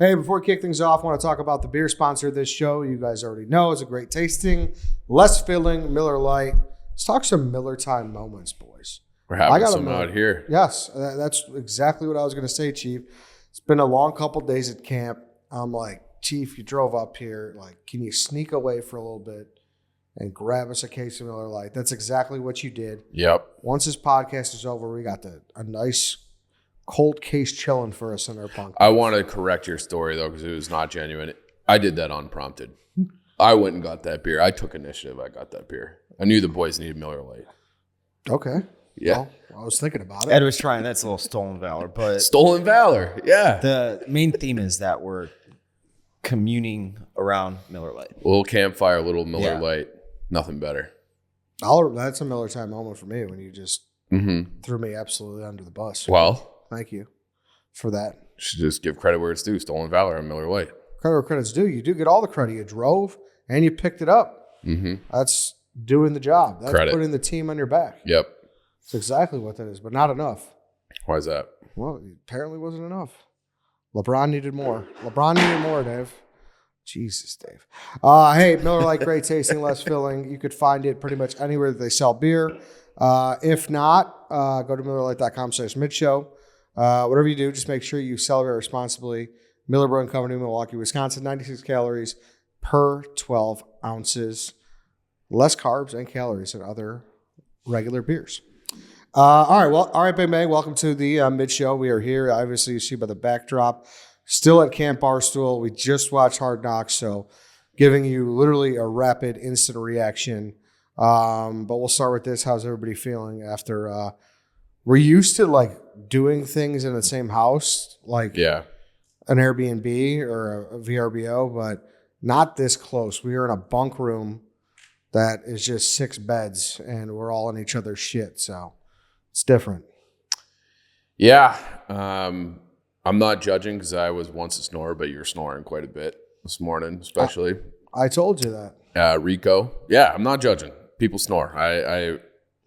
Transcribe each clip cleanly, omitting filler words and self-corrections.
Hey, before we kick things off, I want to talk about the beer sponsor of this show. You guys already know it's a great tasting, less filling, Miller Lite. Let's talk some Miller time moments, boys. We're having some out here. Yes, that's exactly what I was going to say, Chief. It's been a long couple days at camp. I'm like, Chief, you drove up here. Like, can you sneak away for a little bit and grab us a case of Miller Lite? That's exactly what you did. Yep. Once this podcast is over, we got a nice cold case chilling for us in our bunk. I want to correct your story, though, because it was not genuine. I did that unprompted. I went and got that beer. I took initiative. I got that beer. I knew the boys needed Miller Lite. Okay. Yeah. Well, I was thinking about it. Ed was trying. That's a little stolen valor. But Stolen valor. Yeah. the main theme is that we're communing around Miller Lite. A little campfire, a little Miller Lite. Nothing better. That's a Miller time moment for me when you just threw me absolutely under the bus. Well, thank you for that. should just give credit where it's due. Stolen valor on Miller Lite. Credit where credit's due. You do get all the credit. You drove and you picked it up. Mm-hmm. That's doing the job. That's Credit. putting the team on your back. Yep. That's exactly what that is, but not enough. Why is that? Well, it apparently wasn't enough. LeBron needed more. Dave. Jesus, Dave. Hey, Miller Lite, great tasting, less filling. You could find it pretty much anywhere that they sell beer. If not, go to MillerLite.com/midshow. Whatever you do, just make sure you celebrate responsibly. Miller Brewing Company, Milwaukee, Wisconsin, 96 calories per 12 ounces. Less carbs and calories than other regular beers. All right, Big Bang, welcome to the mid-show. We are here, obviously, you see by the backdrop, still at Camp Barstool. We just watched Hard Knocks, so giving you literally a rapid, instant reaction. But we'll start with this. How's everybody feeling after we're used to, like, doing things in the same house, like an Airbnb or a VRBO, but not this close. We are in a bunk room that is just 6 beds, and we're all in each other's shit, so it's different. Yeah. I'm not judging because I was once a snorer, but you're snoring quite a bit this morning, especially. I told you that. Rico. Yeah, I'm not judging. People snore. I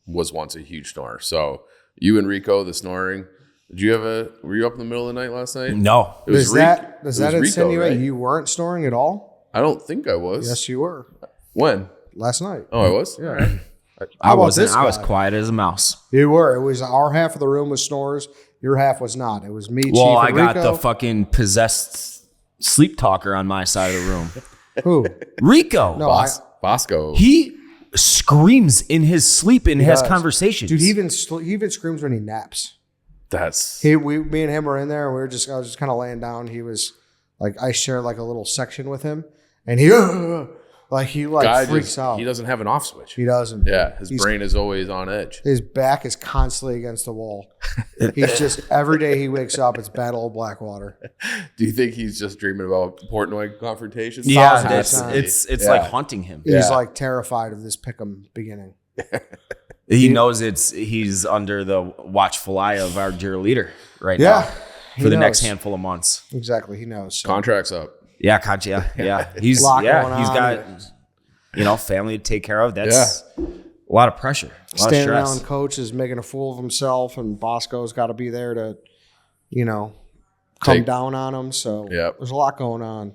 was once a huge snorer. So you and Rico, the snoring. Were you up in the middle of the night last night? No. Does that insinuate Rico, right? you weren't snoring at all? I don't think I was. Yes, you were. When? Last night. Oh, I was? Yeah. All right. I wasn't. I was quiet as a mouse. You were. It was our half of the room was snores. Your half was not. It was me, Chief, Well, and I got Rico. the fucking possessed sleep talker on my side of the room. Who? Rico. No, Bosco. He screams in his sleep and has does. conversations. Dude, he even screams when he naps. That's Me and him were in there, and I was just kind of laying down. He was like, I shared like a little section with him, and he freaks out. He doesn't have an off switch. He doesn't. Yeah, his brain is always on edge. His back is constantly against the wall. He's just every day he wakes up, it's Battle of Blackwater. Do you think he's just dreaming about Portnoy confrontations? Yeah, 1,000%. it's like haunting him. He's like terrified of this pick'em beginning. He knows he's under the watchful eye of our dear leader right now for the next handful of months. Exactly, he knows. So. Contract's up. Yeah, Concha. Yeah, he's got family to take care of. That's a lot of pressure, a lot Standing of stress. down, coach is making a fool of himself, and Bosco's got to be there to, come down on him. So there's a lot going on.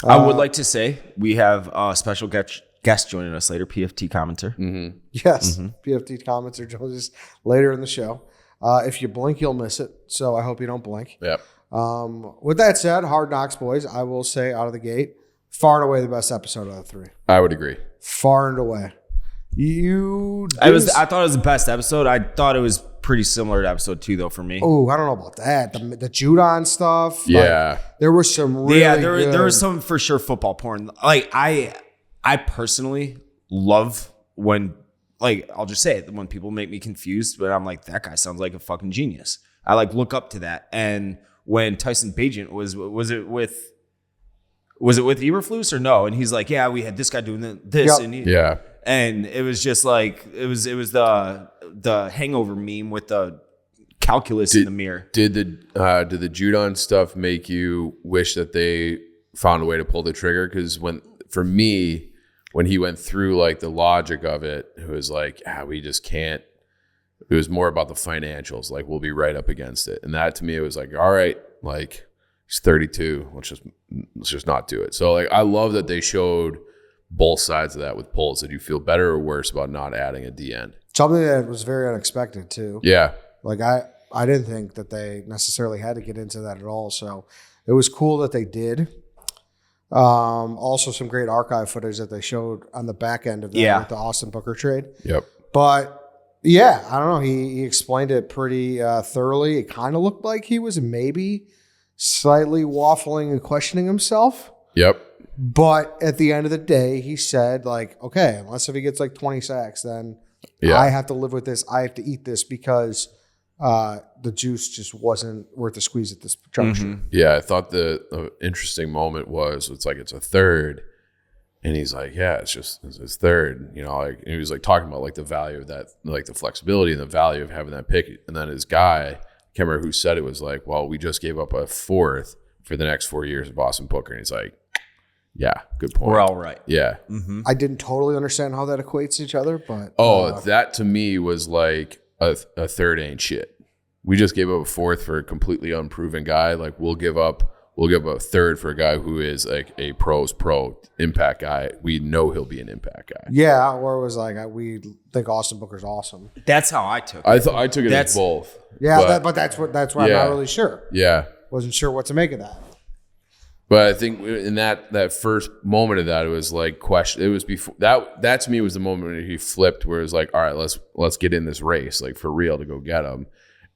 I would like to say we have a special guest joining us later, PFT commenter. Mm-hmm. Yes, PFT commenter joins us later in the show. If you blink, you'll miss it. So I hope you don't blink. Yep. With that said, Hard Knocks, boys, I will say out of the gate, far and away the best episode out of the 3. I would agree. Far and away. I thought it was the best episode. I thought it was pretty similar to episode 2 though for me. Oh, I don't know about that. The Judon stuff. Yeah. Like, there was some really there was some for sure football porn. Like I personally love when, like, I'll just say it, when people make me confused, but I'm like, that guy sounds like a fucking genius. I like look up to that. And when Tyson Bagent was it with Eberflus or no? And he's like, yeah, we had this guy doing this. Yep. And it was just like, it was the Hangover meme with the calculus in the mirror. Did the Judon stuff make you wish that they found a way to pull the trigger? Because for me, when he went through like the logic of it, it was like, we just can't. It was more about the financials. Like, we'll be right up against it. And that to me, it was like, all right, like, He's 32. Let's just not do it. So like, I love that they showed both sides of that with Poles. Did you feel better or worse about not adding a D end? Something that was very unexpected too. Yeah. Like I didn't think that they necessarily had to get into that at all. So it was cool that they did. Also some great archive footage that they showed on the back end of that with the Austin Booker trade. Yep. But yeah, I don't know. He explained it pretty thoroughly. It kind of looked like he was maybe slightly waffling and questioning himself. Yep. But at the end of the day, he said, like, okay, unless if he gets like 20 sacks, then I have to live with this. I have to eat this because the juice just wasn't worth the squeeze at this juncture. Mm-hmm. Yeah, I thought the interesting moment was it's a third. And he's like, yeah, it's his third. You know, like, and he was like talking about like the value of that, like the flexibility and the value of having that pick. And then his guy, I can't remember who said it, was like, well, we just gave up a fourth for the next 4 years of Austin Booker. And he's like, yeah, good point. We're all right. Yeah. Mm-hmm. I didn't totally understand how that equates to each other, but that to me was like a third ain't shit. We just gave up a fourth for a completely unproven guy. Like we'll give up a third for a guy who is like a pro's pro impact guy. We know he'll be an impact guy. yeah, or it was like we think Austin Booker's awesome. That's how I took it. I took it as both. Yeah, but that's why I'm not really sure. Yeah. Wasn't sure what to make of that. But I think in that first moment of that, it was like question. It was before that to me was the moment where he flipped, where it was like, all right, let's get in this race, like for real, to go get him.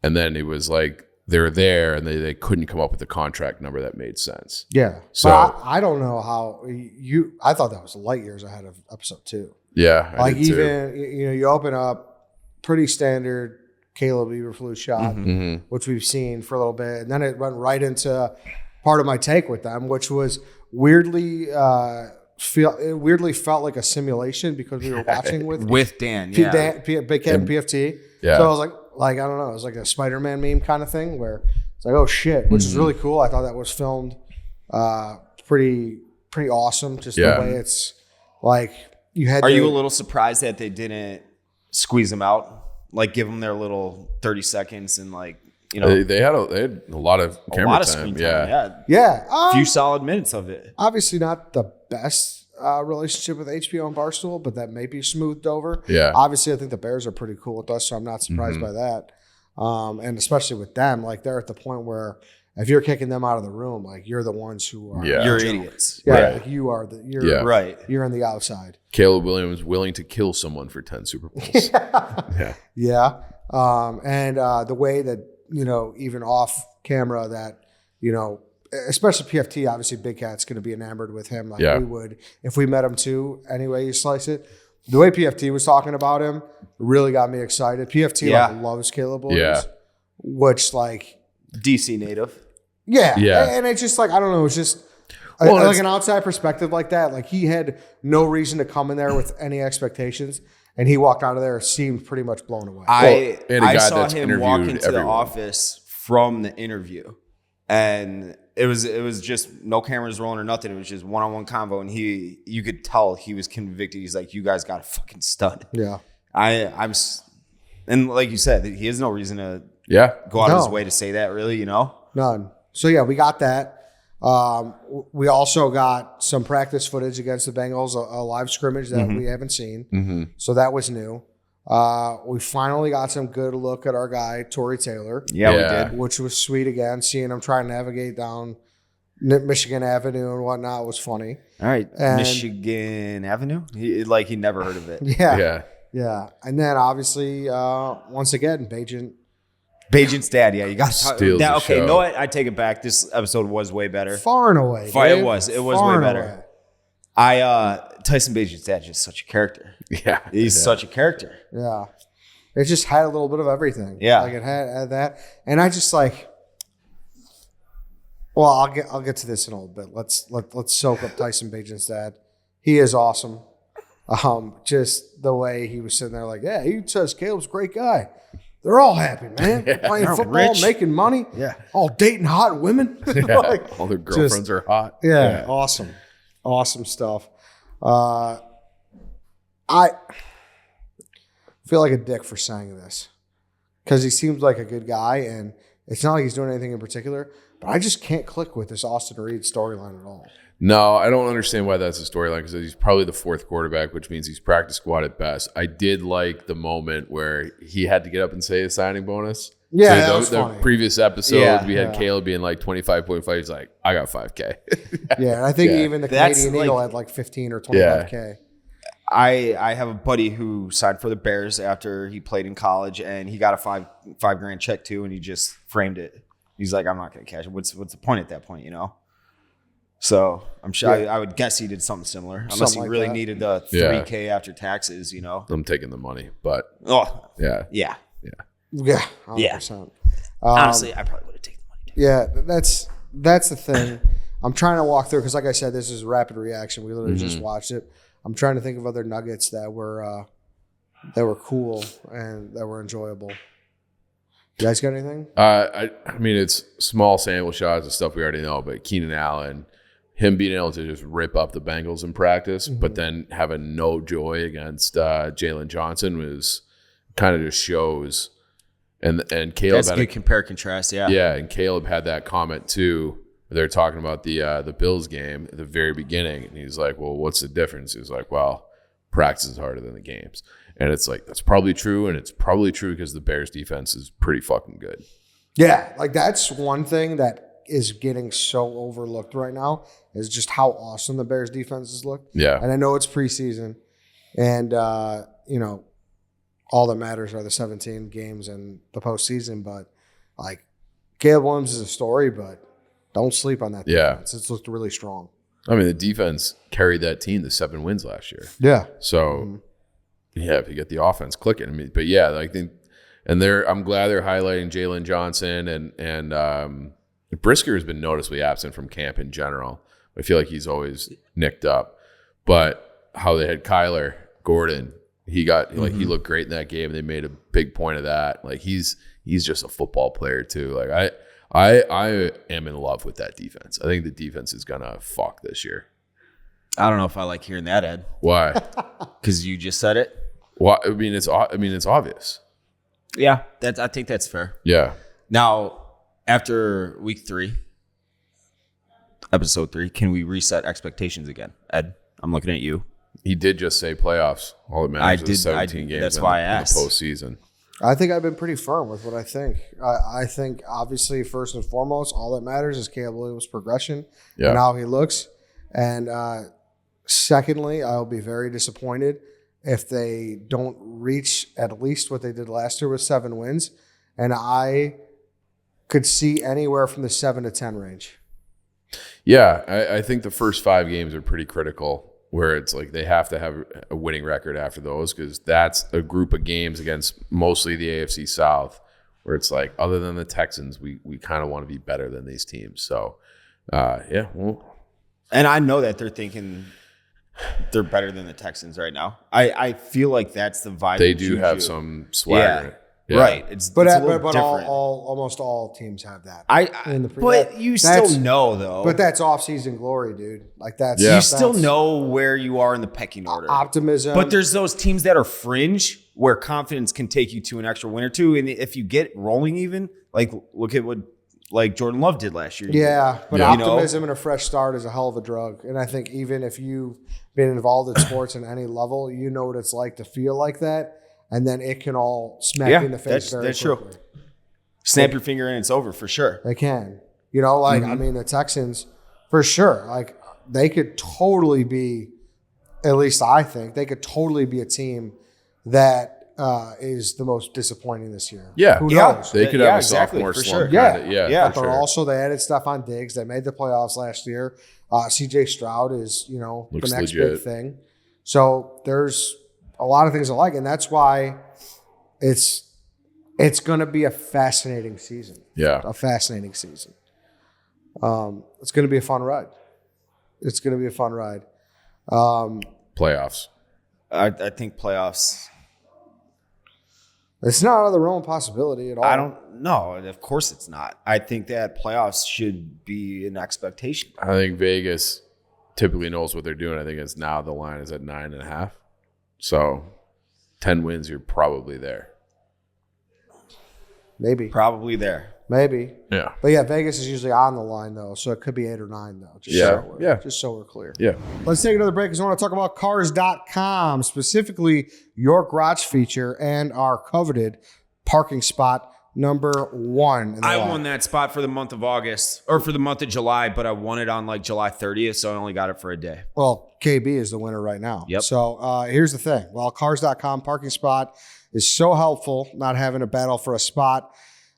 And then it was like they're there, and they couldn't come up with a contract number that made sense. Yeah. So but I don't know how I thought that was light years ahead of episode 2. Yeah, like even you open up pretty standard Caleb Eberflus shot, which we've seen for a little bit, and then it went right into part of my take with them, which was weirdly felt like a simulation because we were watching with Dan, Big Cat and PFT. Yeah. So I was like I don't know, it was like a Spider-Man meme kind of thing where it's like, oh shit, which is really cool. I thought that was filmed pretty awesome. Just the way it's like you had. Are you a little surprised that they didn't squeeze them out, like give them their little 30 seconds and like? You know, they had a lot of camera time. Screen time. Yeah. A few solid minutes of it. Obviously not the best relationship with HBO and Barstool, but that may be smoothed over. Yeah. Obviously, I think the Bears are pretty cool with us, so I'm not surprised by that. And especially with them, like they're at the point where if you're kicking them out of the room, like you're the ones who are you're idiots. Yeah, right. like you are right. You're on the outside. Caleb Williams willing to kill someone for 10 Super Bowls. Yeah. And the way that even off camera that, especially PFT, obviously Big Cat's going to be enamored with him like we would if we met him too. Anyway, you slice it. The way PFT was talking about him really got me excited. PFT loves Caleb Williams, which like DC native. Yeah. And it's just like, I don't know. It's just like an outside perspective like that. Like he had no reason to come in there with any expectations. And he walked out of there, seemed pretty much blown away. I saw him walk into the office from the interview, and it was just no cameras rolling or nothing. It was just one-on-one convo, and you could tell he was convicted. He's like, "You guys got a fucking stud." Yeah, and like you said, he has no reason to go out of his way to say that. Really, none. So yeah, we got that. We also got some practice footage against the Bengals, a live scrimmage that we haven't seen. So that was new. We finally got some good look at our guy, Tory Taylor. Yeah, we did. Which was sweet again. Seeing him try and navigate down Michigan Avenue and whatnot was funny. All right. And Michigan Avenue? He never heard of it. Yeah. And then obviously, once again, Bagent's dad, you got to steal the okay, show. you know what? I take it back. This episode was way better. Far and away. It was way better. Tyson Bagent's dad is just such a character. Yeah. He's such a character. Yeah. It just had a little bit of everything. Yeah. Like it had that. And I just like, well, I'll get to this in a little bit. Let's soak up Tyson Bagent's dad. He is awesome. Just the way he was sitting there like, yeah, he says Caleb's a great guy. They're all happy, man. Playing football, rich. making money. Yeah. All dating hot women. Like, all their girlfriends are hot. Yeah. Awesome. Awesome stuff. I feel like a dick for saying this because he seems like a good guy, and it's not like he's doing anything in particular. But I just can't click with this Austin Reed storyline at all. No, I don't understand why that's a storyline because he's probably the fourth quarterback, which means he's practice squad at best. I did like the moment where he had to get up and say his signing bonus. Yeah, so that was funny. Previous episode, Yeah, we had Caleb being like 25.5. He's like, I got 5K. Yeah, and I think even the That's Canadian Eagle had like 15 or 25K. I have a buddy who signed for the Bears after he played in college, and he got a five grand check too, and he just framed it. He's like, I'm not going to cash it. What's the point at that point, you know? So I'm sure I would guess he did something similar, unless Something he like really that. needed the 3K after taxes, you know? I'm taking the money, but Yeah. Yeah, 100%. Honestly, I probably would have taken the money too. Yeah, that's the thing. I'm trying to walk through because, like I said, this is a rapid reaction. We literally just watched it. I'm trying to think of other nuggets that were cool and that were enjoyable. You guys got anything? I mean, it's small sample shots of stuff we already know, but Keenan Allen, him being able to just rip up the Bengals in practice, but then having no joy against Jalen Johnson was kind of just shows. And Caleb That's a good compare contrast, yeah, and Caleb had that comment too. They're talking about the Bills game at the very beginning, and he's like, "Well, what's the difference?" He was like, "Well, practice is harder than the games," and it's like that's probably true, and it's probably true because the Bears' defense is pretty fucking good. Yeah, like that's one thing that is getting so overlooked right now is just how awesome the Bears' defenses look. Yeah, and I know it's preseason, and all that matters are the 17 games and the postseason. But like, Caleb Williams is a story, but don't sleep on that defense. It's looked really strong. I mean, the defense carried that team to 7 wins last year. Yeah. So, if you get the offense clicking, I mean, but yeah, like I'm glad they're highlighting Jalen Johnson and Brisker has been noticeably absent from camp in general. I feel like he's always nicked up, but how they had Kyler Gordon, he got he looked great in that game. They made a big point of that. Like he's just a football player too. Like I am in love with that defense. I think the defense is gonna fuck this year. I don't know if I like hearing that, Ed. Why? Because you just said it. Well, I mean, it's obvious. Yeah, I think that's fair. Yeah. Now, after week 3, episode 3, can we reset expectations again? Ed, I'm looking at you. He did just say playoffs. All that matters is 17 games. That's why I asked. In the postseason. I think I've been pretty firm with what I think. I think, obviously, first and foremost, all that matters is Caleb Williams' progression and how he looks. And secondly, I'll be very disappointed if they don't reach at least what they did last year with 7 wins. And I could see anywhere from the 7 to 10 range. Yeah, I think the first 5 games are pretty critical, where it's like they have to have a winning record after those because that's a group of games against mostly the AFC South where it's like, other than the Texans, we kind of want to be better than these teams. So, And I know that they're thinking they're better than the Texans right now. I feel like that's the vibe. They do have some swagger. Yeah. Right. But a little but different. almost all teams have that. But you still know, though. But that's off-season glory, dude. Like that's you still know where you are in the pecking order. Optimism. But there's those teams that are fringe where confidence can take you to an extra win or two, and if you get rolling, even like look at what like Jordan Love did last year. Yeah, but optimism and a fresh start is a hell of a drug. And I think even if you've been involved in sports in any level, you know what it's like to feel like that. And then it can all smack you in the face very quickly. True. Snap your finger and it's over for sure. They can. You know, like, I mean, the Texans, for sure, like, they could totally be, at least I think, they could totally be a team that is the most disappointing this year. Yeah. Who knows? They could have a sophomore slump. Yeah. Yeah. But also, they added Stephon Diggs. They made the playoffs last year. CJ Stroud is, Looks the next legit. big thing. So there's a lot of things I like, and that's why it's going to be a fascinating season. Yeah. A fascinating season. It's going to be a fun ride. It's going to be a fun ride. Playoffs. I think playoffs. It's not out of the realm of possibility at all. I don't know. Of course it's not. I think that playoffs should be an expectation. I think Vegas typically knows what they're doing. I think it's now the line is at 9.5. So 10 wins, you're probably there. Maybe. Probably there. Maybe. Yeah. But yeah, Vegas is usually on the line though, so it could be 8 or 9 though. Just Just so we're clear. Yeah. Let's take another break because I want to talk about cars.com, specifically your garage feature and our coveted parking spot number 1. I won that spot for the month of August or for the month of July, but I won it on like July 30th, so I only got it for a day. Well, KB is the winner right now. Yep. So here's the thing. Well, cars.com parking spot is so helpful, not having a battle for a spot.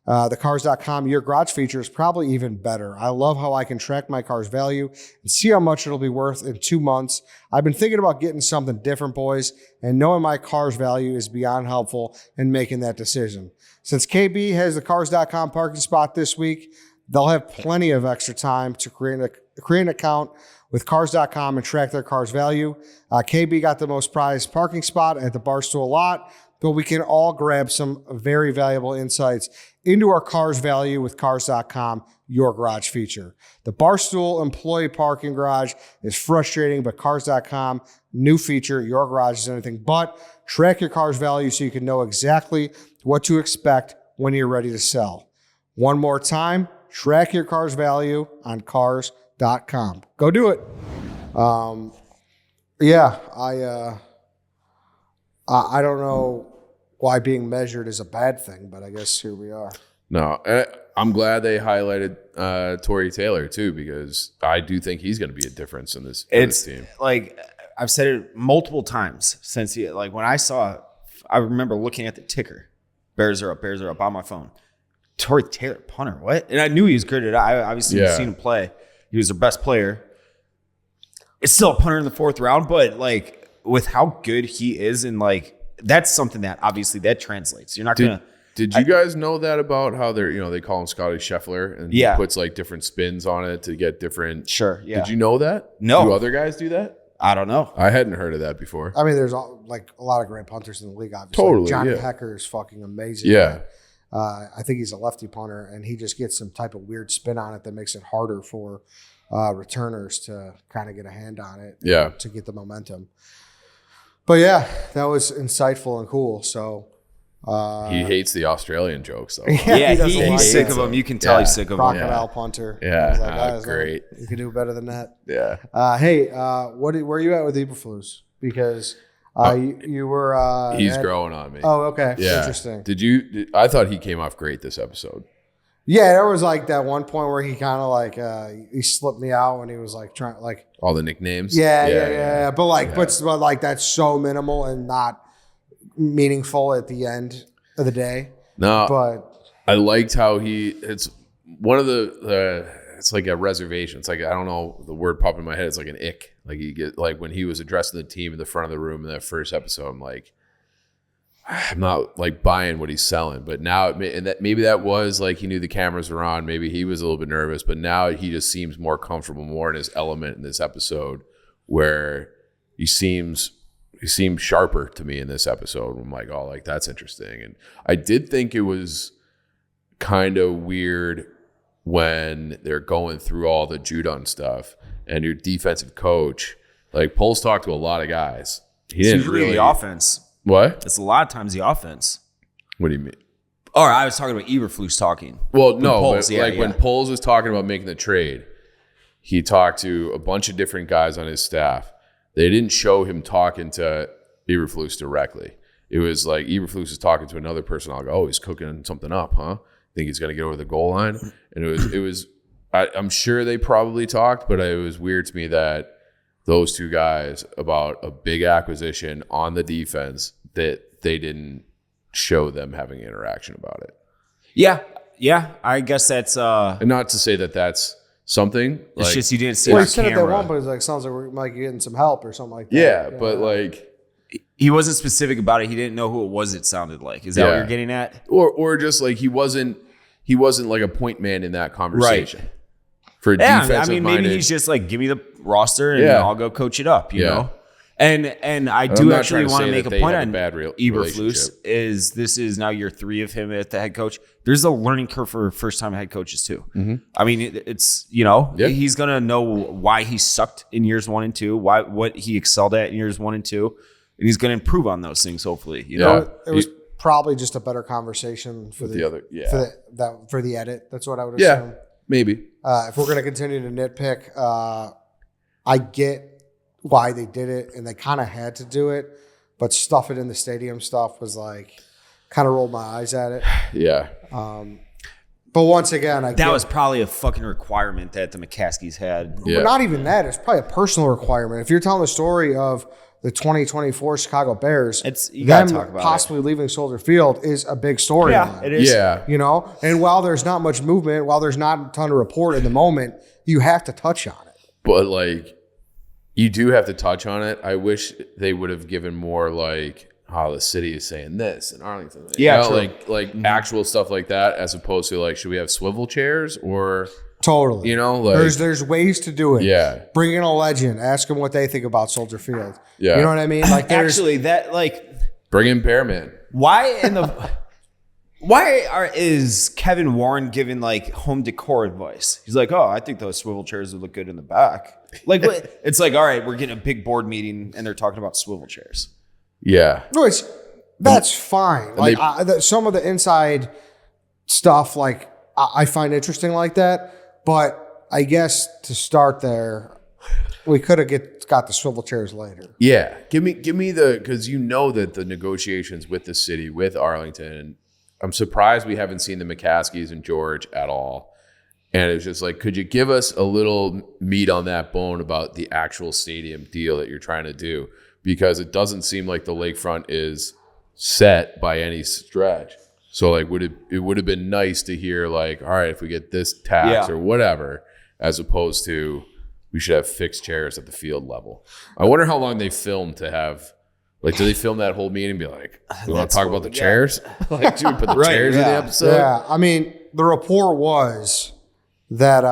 The cars.com your garage feature is probably even better. I love how I can track my car's value and see how much it'll be worth in 2 months. I've been thinking about getting something different, boys, and knowing my car's value is beyond helpful in making that decision. Since KB has the cars.com parking spot this week, they'll have plenty of extra time to create an account with cars.com and track their car's value. KB got the most prized parking spot at the Barstool lot, but we can all grab some very valuable insights into our car's value with cars.com, your garage feature. The Barstool employee parking garage is frustrating, but cars.com, new feature, your garage is anything but. Track your car's value so you can know exactly what to expect when you're ready to sell. One more time, track your car's value on cars.com. Go do it. I don't know why being measured is a bad thing, but I guess here we are. No, I'm glad they highlighted Tory Taylor too, because I do think he's going to be a difference in this team. Like I've said it multiple times since when I remember looking at the ticker, Bears are up on my phone. Tory Taylor, punter, what? And I knew he was good at it. I obviously seen him play. He was their best player. It's still a punter in the 4th round, but like with how good he is, and like that's something that obviously that translates. You're not gonna. Did you guys know that about how they call him Scotty Scheffler and he puts like different spins on it to get different? Sure. Yeah. Did you know that? No. Do other guys do that? I don't know. I hadn't heard of that before. I mean, there's like a lot of great punters in the league. Obviously, Totally. Johnny Hecker is fucking amazing. Yeah. I think he's a lefty punter, and he just gets some type of weird spin on it that makes it harder for returners to kind of get a hand on it. Yeah. To get the momentum. But yeah, that was insightful and cool. So. He hates the Australian jokes, though. He's sick of them. You can tell he's sick of them. Crocodile punter. Yeah, great. You can do better than that. Yeah. Hey, where are you at with Eberflus? Because you were. He's growing on me. Oh, okay. Yeah. Interesting. I thought he came off great this episode. Yeah, there was like that one point where he kind of like he slipped me out when he was like trying like all the nicknames. Yeah. But like that's so minimal and not meaningful at the end of the day. No, but I liked how it's one of the it's like a reservation. It's like, I don't know, the word popped in my head. It's like an ick. Like you get like when he was addressing the team in the front of the room in that first episode, I'm like, I'm not like buying what he's selling. But now maybe that was like he knew the cameras were on. Maybe he was a little bit nervous, but now he just seems more comfortable, more in his element in this episode, where he seems sharper to me in this episode. I'm like, oh, like that's interesting. And I did think it was kind of weird when they're going through all the Judon stuff and your defensive coach, like Poles talked to a lot of guys. He didn't really the offense. What? It's a lot of times the offense. What do you mean? Or I was talking about Eberflus talking. Well, no, Poles, but when Poles was talking about making the trade, he talked to a bunch of different guys on his staff. They didn't show him talking to Eberflus directly. It was like Eberflus is talking to another person. I'll go, oh, he's cooking something up, huh? Think he's going to get over the goal line? And it was. I'm sure they probably talked, but it was weird to me that those two guys about a big acquisition on the defense that they didn't show them having an interaction about it. Yeah. I guess that's. And not to say that that's something. It's like, just you didn't see. Well, it he said on camera. it that one, but it's like sounds like we might be getting some help or something like that. Yeah, but like. He wasn't specific about it. He didn't know who it was. It sounded like. Is that what you're getting at? Or just like he wasn't like a point man in that conversation. Right. For defensive I mean, maybe he's just like, give me the roster and I'll go coach it up. You know. And I do actually want to make a point on Eberflus. This is now year 3 of him at the head coach. There's a learning curve for first time head coaches too. Mm-hmm. I mean, it's he's gonna know why he sucked in years 1 and 2, what he excelled at in years 1 and 2. And he's going to improve on those things, hopefully. You know, it was probably just a better conversation for the other. Yeah. For the edit. That's what I would Yeah. assume. Maybe. If we're going to continue to nitpick, I get why they did it, and they kind of had to do it, but stuff it in the stadium stuff was like, kind of rolled my eyes at it. Yeah. But once again, That was probably a fucking requirement that the McCaskies had. Yeah. But not even that. It's probably a personal requirement. If you're telling the story of the 2024 Chicago Bears, You gotta them talk about possibly leaving Soldier Field is a big story. Yeah, it is. Yeah. You know, and while there's not much movement, while there's not a ton to report in the moment, you have to touch on it. But like, you do have to touch on it. I wish they would have given more like, oh, the city is saying this in Arlington. Yeah, you know, true. like actual stuff like that, as opposed to like, should we have swivel chairs or Totally. you know, like there's ways to do it. Yeah. Bring in a legend. Ask them what they think about Soldier Field. Yeah. You know what I mean? Like there's Actually, that like bring in Pearman. Is Kevin Warren giving like home decor advice? He's like, oh, I think those swivel chairs would look good in the back. Like, what? It's like, all right, we're getting a big board meeting and they're talking about swivel chairs. Yeah. which that's fine. Like they- some of the inside stuff, like I find interesting like that. But I guess to start there, we could have got the swivel chairs later. Yeah. Give me because you know that the negotiations with the city, with Arlington, I'm surprised we haven't seen the McCaskies and George at all. And it's just like, could you give us a little meat on that bone about the actual stadium deal that you're trying to do? Because it doesn't seem like the lakefront is set by any stretch. So like, it would have been nice to hear like, all right, if we get this tax or whatever, as opposed to we should have fixed chairs at the field level. I wonder how long they filmed to have. Like, do they film that whole meeting and be like, we want to talk about the chairs? Like, do we put the chairs in the episode? Yeah, I mean, the report was that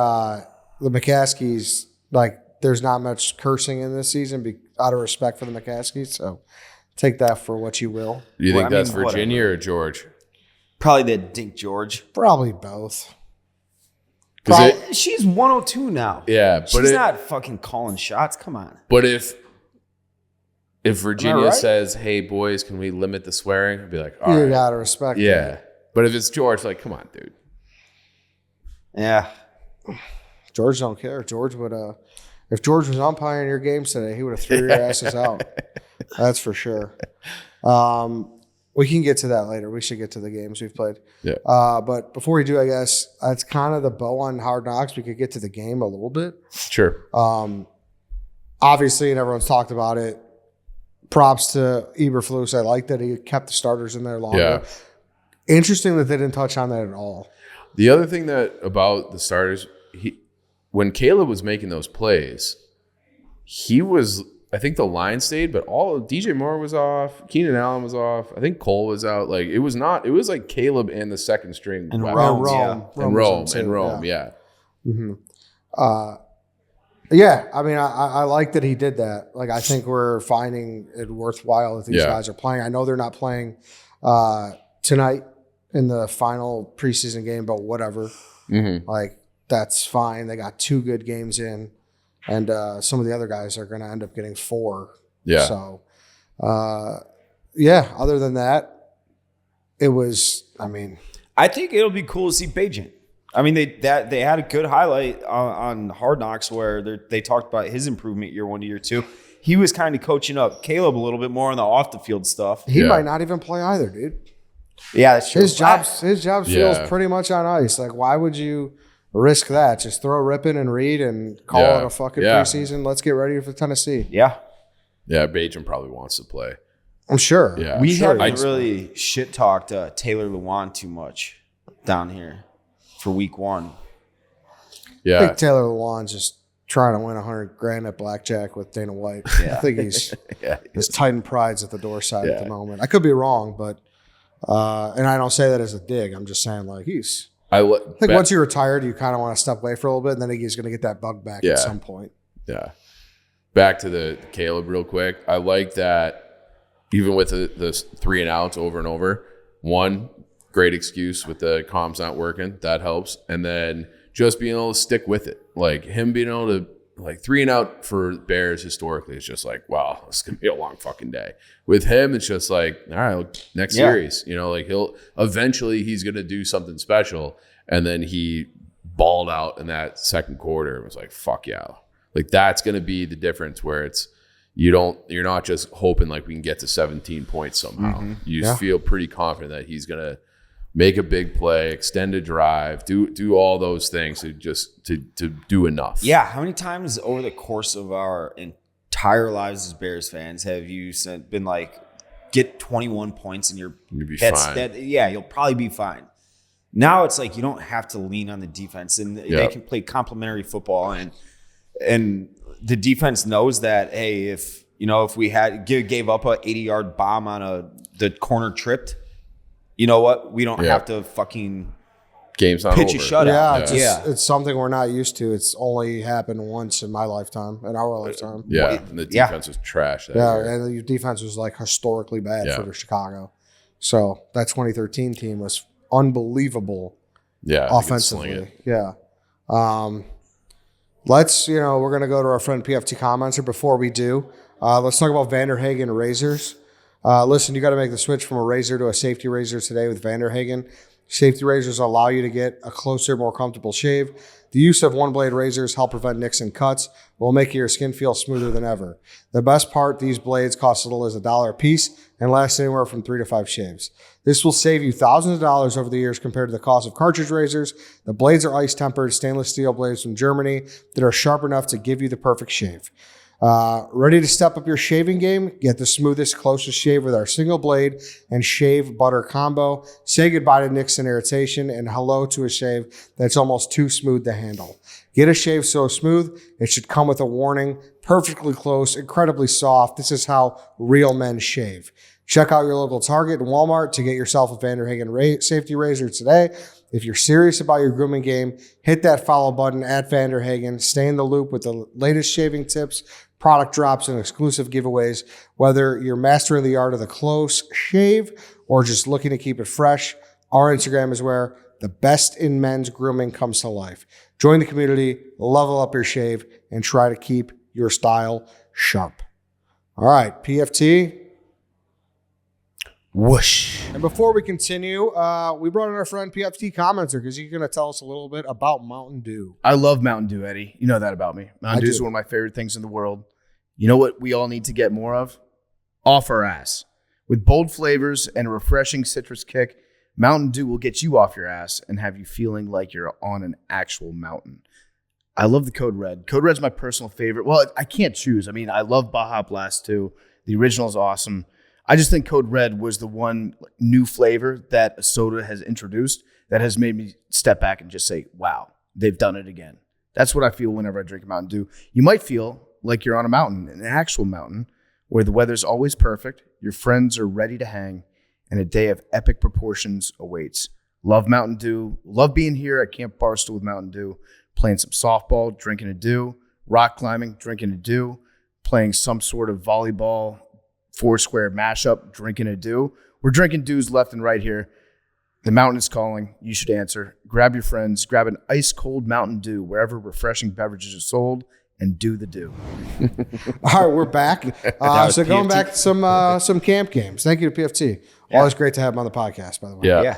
the McCaskies, like, there's not much cursing in this season out of respect for the McCaskies. So take that for what you will. Do you think that's whatever. Virginia or George? Probably that Dink George. Probably both. She's 102 now. Yeah, but She's not fucking calling shots. Come on. But if Virginia right? says, "Hey boys, can we limit the swearing?" I'd be like, "All You right." gotta respect. Yeah. It. But if it's George, like, come on, dude. Yeah. George don't care. George would if George was umpiring your games today, he would have threw your asses out. That's for sure. We can get to that later. We should get to the games we've played. Yeah. But before we do, I guess that's kind of the bow on Hard Knocks. We could get to the game a little bit. Sure. Obviously, and everyone's talked about it. Props to Eberflus. I like that he kept the starters in there longer. Yeah. Interesting that they didn't touch on that at all. The other thing that about the starters, when Caleb was making those plays, he was. I think the line stayed, but all DJ Moore was off. Keenan Allen was off. I think Cole was out. Like it was not. It was like Caleb and the second string And weapons. Rome, Yeah. Yeah, I mean, I like that he did that. Like, I think we're finding it worthwhile that these guys are playing. I know they're not playing tonight in the final preseason game, but whatever. Mm-hmm. Like, that's fine. They got 2 good games in, and some of the other guys are going to end up getting 4. Yeah. So, other than that, it was, I mean. I think it'll be cool to see Bagent. I mean, they had a good highlight on Hard Knocks where they talked about his improvement year 1 to year 2. He was kind of coaching up Caleb a little bit more on the off the field stuff. He might not even play either, dude. Yeah, that's true. His job feels pretty much on ice. Like, why would you risk that? Just throw Rippin and Reed and call it a fucking preseason. Let's get ready for Tennessee. Yeah. Yeah, Bajan probably wants to play. I'm sure. Yeah. We haven't really shit-talked Taylor Lewan too much down here for week 1. Yeah. I think Taylor Lewan's just trying to win $100,000 at blackjack with Dana White. I think he's his Titan pride's at the door side at the moment. I could be wrong, but and I don't say that as a dig. I'm just saying like he's. I think once you're retired, you kind of want to step away for a little bit, and then he's going to get that bug back at some point. Yeah. Back to the Caleb real quick. I like that even with the 3 and outs over and over. One, great excuse with the comms not working. That helps. And then just being able to stick with it. Like him being able to like 3 and out for Bears historically, it's just like, wow, it's going to be a long fucking day. With him, it's just like, all right, next series. You know, like he's going to do something special. And then he balled out in that second quarter. It was like, fuck yeah. Like that's going to be the difference where it's, you're not just hoping like we can get to 17 points somehow. You feel pretty confident that he's going to make a big play, extend a drive, do all those things to do enough. Yeah. How many times over the course of our entire lives as Bears fans have you been like, get 21 points in your You'll be fine. You'll probably be fine. Now it's like you don't have to lean on the defense, and they can play complementary football, and the defense knows that. Hey, if we gave up a 80-yard bomb on the corner tripped, you know what? We don't have to fucking game's not pitch over. a shutout. It's something we're not used to. It's only happened once in my lifetime, in our lifetime. Yeah, and the defense was trash. And the defense was like historically bad for Chicago. So that 2013 team was unbelievable. Yeah, offensively. Yeah. Let's, we're going to go to our friend PFT commenter. Before we do, let's talk about Hagen razors. Listen, you got to make the switch from a razor to a safety razor today with Hagen. Safety razors allow you to get a closer, more comfortable shave. The use of one-blade razors help prevent nicks and cuts, will make your skin feel smoother than ever. The best part, these blades cost as little as $1 a piece and last anywhere from 3 to 5 shaves. This will save you thousands of dollars over the years compared to the cost of cartridge razors. The blades are ice-tempered stainless steel blades from Germany that are sharp enough to give you the perfect shave. Ready to step up your shaving game? Get the smoothest, closest shave with our single blade and shave butter combo. Say goodbye to nicks and irritation and hello to a shave that's almost too smooth to handle. Get a shave so smooth, it should come with a warning. Perfectly close, incredibly soft. This is how real men shave. Check out your local Target and Walmart to get yourself a Hagen safety razor today. If you're serious about your grooming game, hit that follow button at Hagen. Stay in the loop with the latest shaving tips, product drops, and exclusive giveaways. Whether you're mastering the art of the close shave or just looking to keep it fresh, our Instagram is where the best in men's grooming comes to life. Join the community, level up your shave, and try to keep your style sharp. All right, PFT. Whoosh. And before we continue, we brought in our friend PFT commenter because he's going to tell us a little bit about Mountain Dew. I love Mountain Dew, Eddie. You know that about me. Mountain Dew is one of my favorite things in the world. You know what we all need to get more of? Off our ass. With bold flavors and a refreshing citrus kick, Mountain Dew will get you off your ass and have you feeling like you're on an actual mountain. I love the Code Red. Code Red's my personal favorite. Well, I can't choose. I mean, I love Baja Blast too. The original is awesome. I just think Code Red was the one new flavor that a soda has introduced that has made me step back and just say, wow, they've done it again. That's what I feel whenever I drink a Mountain Dew. You might feel like you're on a mountain, an actual mountain, where the weather's always perfect, your friends are ready to hang, and a day of epic proportions awaits. Love Mountain Dew. Love being here at Camp Barstool with Mountain Dew, playing some softball, drinking a Dew, rock climbing, drinking a Dew, playing some sort of volleyball, Foursquare mashup, drinking a Dew. We're drinking Dews left and right here. The mountain is calling. You should answer. Grab your friends. Grab an ice-cold Mountain Dew wherever refreshing beverages are sold and do the Dew. All right, we're back. So going back to some camp games. Thank you to PFT. Always great to have him on the podcast, by the way. Yeah.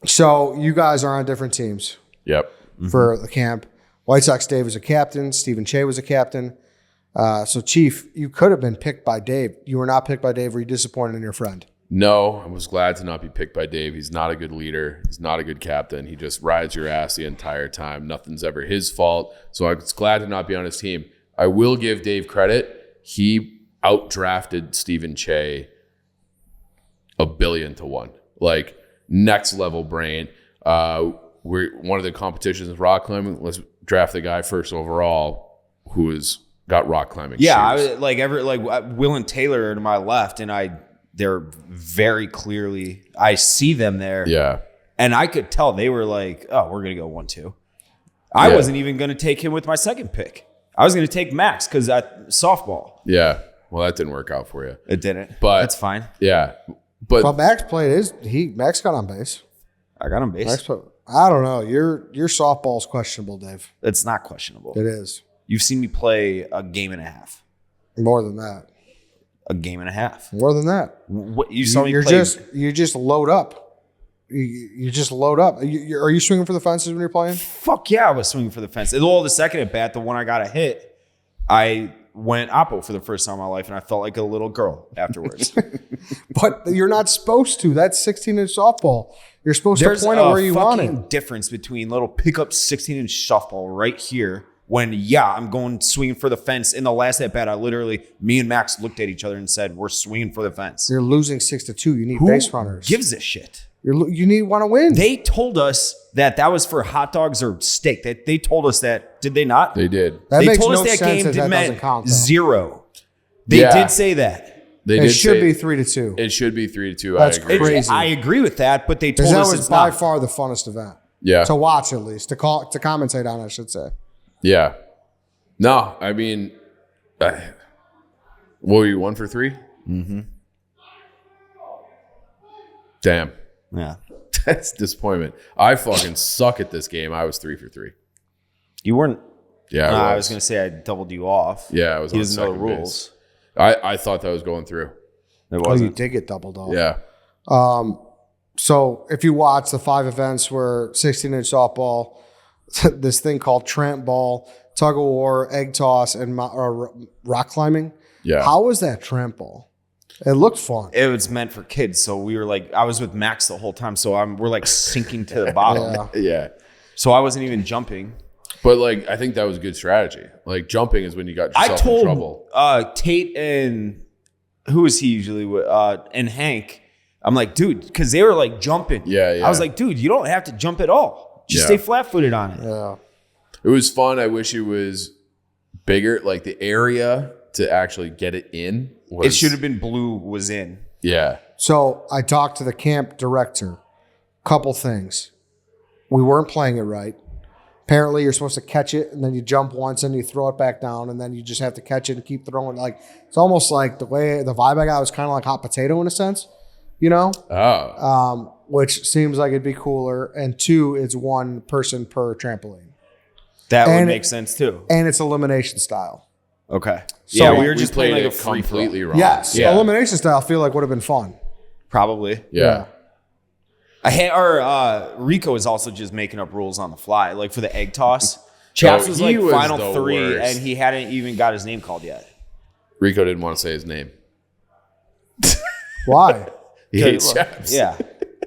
So you guys are on different teams. Yep. For the camp. White Sox Dave was a captain. Stephen Che was a captain. So, Chief, you could have been picked by Dave. You were not picked by Dave. Were you disappointed in your friend? No, I was glad to not be picked by Dave. He's not a good leader. He's not a good captain. He just rides your ass the entire time. Nothing's ever his fault. So I was glad to not be on his team. I will give Dave credit. He outdrafted Stephen Che 1,000,000,000. Like, next level brain. We're one of the competitions is rock climbing. Let's draft the guy first overall who is got rock climbing. Yeah, shoes. Will and Taylor to my left, and they're very clearly. I see them there. Yeah, and I could tell they were like, "Oh, we're gonna go 1-2." I wasn't even gonna take him with my second pick. I was gonna take Max because softball. Yeah, well, that didn't work out for you. It didn't, but that's fine. Yeah, but Max played Max got on base. I got on base. I don't know. Your softball's questionable, Dave. It's not questionable. It is. You've seen me play a game and a half. More than that. A game and a half. More than that. What you saw me play? You just load up. You just load up. Are you swinging for the fences when you're playing? Fuck yeah, I was swinging for the fence. Well, the second at bat, the one I got a hit, I went oppo for the first time in my life, and I felt like a little girl afterwards. But you're not supposed to. That's 16-inch softball. You're supposed to point it where you want it. There's a fucking difference between little pickup 16-inch softball right here when, I'm going swinging for the fence. In the last at bat, me and Max looked at each other and said, we're swinging for the fence. You're losing 6-2. You need Who base runners. gives a shit? You want to win. They told us that was for hot dogs or steak. They told us that. Did they not? They did. That They makes told no us that sense game as that meant doesn't count, though. 0. They did say that. They It did should say be 3-2. It should be 3-2. That's I agree. crazy. I agree with that, but they told Because that us was it's by not. far the funnest event. Yeah. To watch, at least. To commentate on, I should say. Yeah. No, I mean, what were you, 1 for 3? Mm-hmm. Damn. Yeah. That's disappointment. I fucking suck at this game. I was 3 for 3. You weren't. Yeah, I was going to say I doubled you off. Yeah, I was. He on doesn't know the second base. rules. I thought that was going through. It You wasn't. did get doubled off. Yeah. So if you watch the 5 events were 16-inch softball, this thing called tramp ball, tug of war, egg toss, and rock climbing. Yeah. How was that tramp ball? It looked fun. It was meant for kids, so we were like, I was with Max the whole time, so we're like sinking to the bottom. Yeah. Yeah. So I wasn't even jumping. But like, I think that was a good strategy. Like, jumping is when you got yourself I in trouble. told Tate and who is he usually with? And Hank. I'm like, dude, because they were like jumping. Yeah, yeah. I was like, dude, you don't have to jump at all. Just Yeah. stay flat-footed on it. Yeah. It was fun. I wish it was bigger. Like the area to actually get it in was. It should have been blue was in. Yeah. So I talked to the camp director. Couple things. We weren't playing it right. Apparently, you're supposed to catch it, and then you jump once, and you throw it back down, and then you just have to catch it and keep throwing. Like it's almost like the vibe I got was kind of like hot potato in a sense, you know. Oh. Which seems like it'd be cooler. And 2, it's 1 person per trampoline, That And would it- make sense too. and it's elimination style. Okay. So yeah, we were just played playing like it a free completely throw. wrong. Yes, Yeah. elimination style. I feel like would have been fun. Probably. Yeah. I had Rico is also just making up rules on the fly, like for the egg toss. Chaps was he like was final the 3, worst. and he hadn't even got his name called yet. Rico didn't want to say his name. Why? He hates Chaps. Yeah,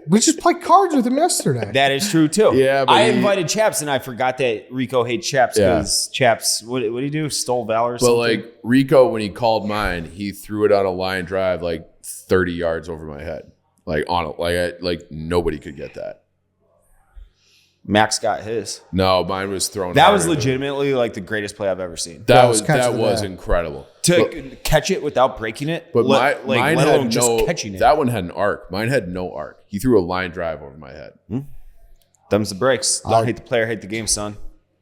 We just played cards with him yesterday. that is true too. Yeah, but I he- invited Chaps, and I forgot that Rico hates Chaps because Chaps. What did he do? Stole valor. Or But something? like Rico, when he called mine, he threw it on a line drive like 30 yards over my head. Like on it. Like nobody could get that. Max got his. No, mine was thrown. That was harder. legitimately like the greatest play I've ever seen. That That was was catch that of the was day. incredible. To catch it without breaking it, But mine let had alone just no. catching it. That one had an arc. Mine had no arc. He threw a line drive over my head. Them's the breaks. Don't hate the player, hate the game, son.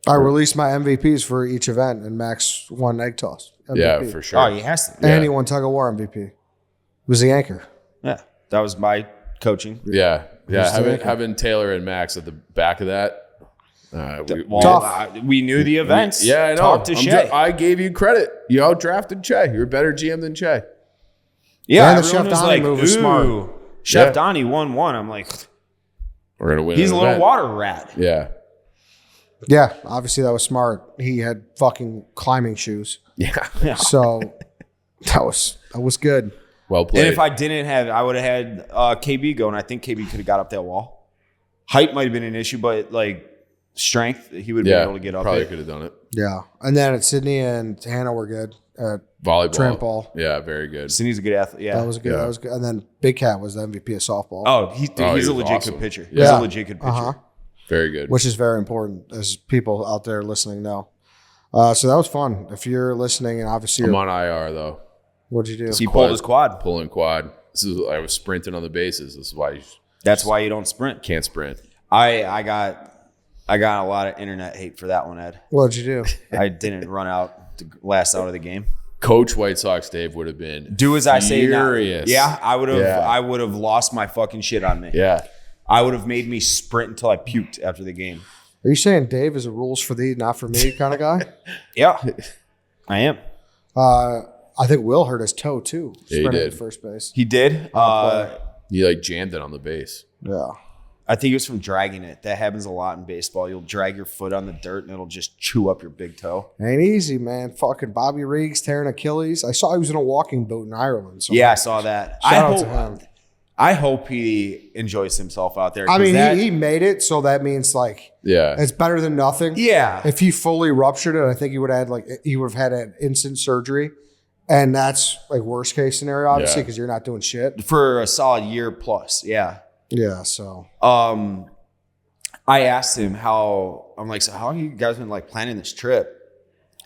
I released my MVPs for each event, and Max won egg toss. MVP. Yeah, for sure. Oh, he has to. And he won tug of war MVP. He was the anchor. Yeah, that was my coaching. Yeah, yeah. Who's the anchor? Having Taylor and Max at the back of that. Well, Tough. We knew the events. Yeah, I know. Talk to Shay. I gave you credit. You outdrafted Che. You're a better GM than Che. Yeah, And the everyone Chef was Donnie like, move was smart. ooh, Chef Yeah. Donnie won one. I'm like, We're gonna win. he's a an little event. water rat. Yeah, Yeah, obviously that was smart. He had fucking climbing shoes. yeah. So that was good. Well played. And if I didn't have, I would have had KB go, and I think KB could have got up that wall. Height might have been an issue, but like strength, he would be able to get up probably it. could have done it. Yeah. And then at Sydney and Hannah were good. Volleyball, Tramp ball. Yeah, very good. Sydney's a good athlete. Yeah. That was good. Yeah. That was good. And then Big Cat was the MVP of softball. Oh, he's he a was legit awesome. good pitcher. Yeah. He's a legit good pitcher. Uh-huh. Very good. Which is very important, as people out there listening know. So that was fun. If you're listening, and obviously I'm you're, on IR though. what'd you do? He pulled his quad. Pulling quad. I was sprinting on the bases. This is why you That's why you don't sprint. can't sprint. I got a lot of internet hate for that one, Ed. What'd you do? I didn't run out the last out of the game. Coach White Sox Dave would have been Do as I say now. furious. Yeah, I would have. Yeah. I would have lost my fucking shit on me. Yeah. I would have made me sprint until I puked after the game. Are you saying Dave is a rules for thee, not for me kind of guy? Yeah, I am. I think Will hurt his toe too. Yeah, he sprinting did. at first base. He did. He like jammed it on the base. Yeah. I think it was from dragging it. That happens a lot in baseball. You'll drag your foot on the dirt and it'll just chew up your big toe. Ain't easy, man. Fucking Bobby Riggs tearing Achilles. I saw he was in a walking boat in Ireland. So Yeah, I saw that. Shout out to him. I hope he enjoys himself out there. I mean, that, he made it, so that means like Yeah. it's better than nothing. yeah. If he fully ruptured it, I think he would have had an instant surgery, and that's like worst case scenario, obviously, Yeah. because you're not doing shit. For a solid year plus. Yeah. Yeah. So I asked him I'm like, so how have you guys been like planning this trip?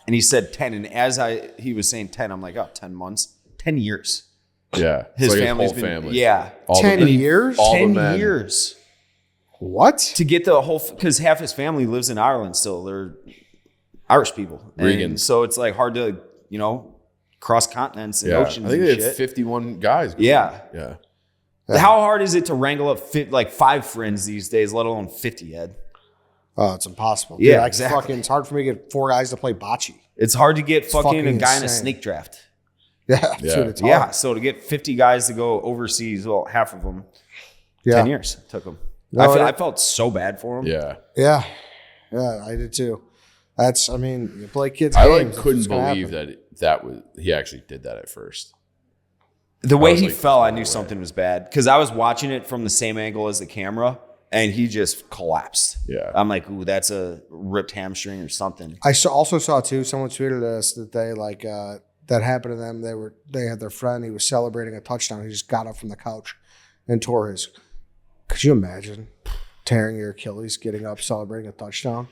And he said 10. And as he was saying 10, I'm like, 10 months, 10 years. Yeah. His Like family's whole been, family. yeah. All 10 the, years? all the 10 men. years What? to get the whole, because half his family lives in Ireland still. They're Irish people. Regan. And so it's like hard to, cross continents and Yeah. oceans I think and they had shit. 51 guys. going. Yeah. Yeah. How hard is it to wrangle up 5 friends these days, let alone 50, Ed? Oh, it's impossible. Yeah, Dude, exactly. It's hard for me to get 4 guys to play bocce. It's hard to get fucking a fucking guy in a insane. snake draft. Yeah. Yeah. Dude, it's hard. Yeah, so to get 50 guys to go overseas, well, half of them, Yeah. 10 years took them. No, I felt so bad for him. Yeah. Yeah. Yeah, I did too. You play kids' I games. couldn't believe that was he actually did that at first. The way was he like, fell, I no knew way. something was bad because I was watching it from the same angle as the camera, and he just collapsed. Yeah. I'm like, ooh, that's a ripped hamstring or something. I also saw too. Someone tweeted us that they that happened to them. They had their friend. He was celebrating a touchdown. He just got up from the couch and tore his. Could you imagine tearing your Achilles, getting up, celebrating a touchdown?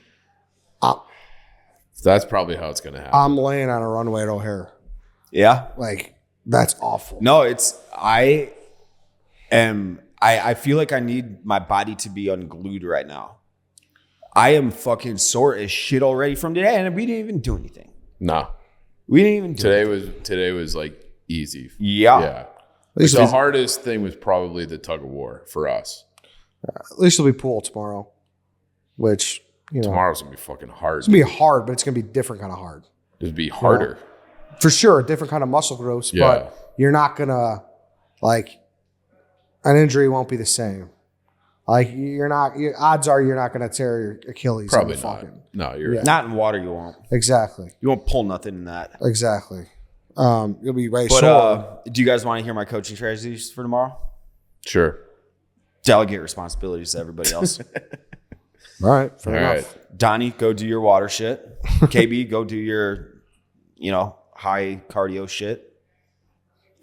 That's probably how it's going to happen. I'm laying on a runway at O'Hare. Yeah. Like that's awful. No, I feel like I need my body to be unglued right now. I am fucking sore as shit already from today, and we didn't even do anything. No. We didn't even do anything. Today was like easy. Yeah. Yeah. At least, The hardest thing was probably the tug of war for us. at least it'll be pool tomorrow, which Tomorrow's going to be fucking hard. it's gonna be hard, but it's gonna be different kind of hard. It'll be harder. For sure, a different kind of muscle growth, Yeah. but you're not gonna an injury won't be the same. Like odds are you're not gonna tear your Achilles. Probably in the not. fucking, No, you're right. Not in water, you won't. exactly. You won't pull nothing in that. Exactly. You'll be way But sore. do you guys want to hear my coaching strategies for tomorrow? Sure. Delegate responsibilities to everybody else. All right, fair All enough. right. Donnie, go do your water shit. KB, go do your, high cardio shit.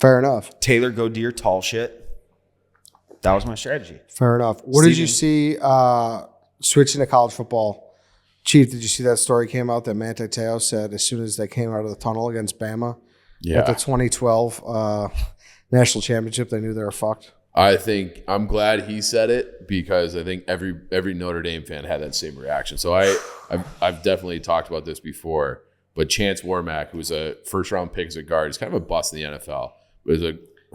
Fair enough. Taylor, go do your tall shit. That was my strategy. Fair enough. What did you see switching to college football? Chief, did you see that story came out that Manti Te'o said as soon as they came out of the tunnel against Bama at the 2012 national championship, they knew they were fucked? I'm glad he said it because I think every Notre Dame fan had that same reaction. So I've definitely talked about this before, but Chance Warmack, who's a first round pick as a guard, he's kind of a bust in the NFL. He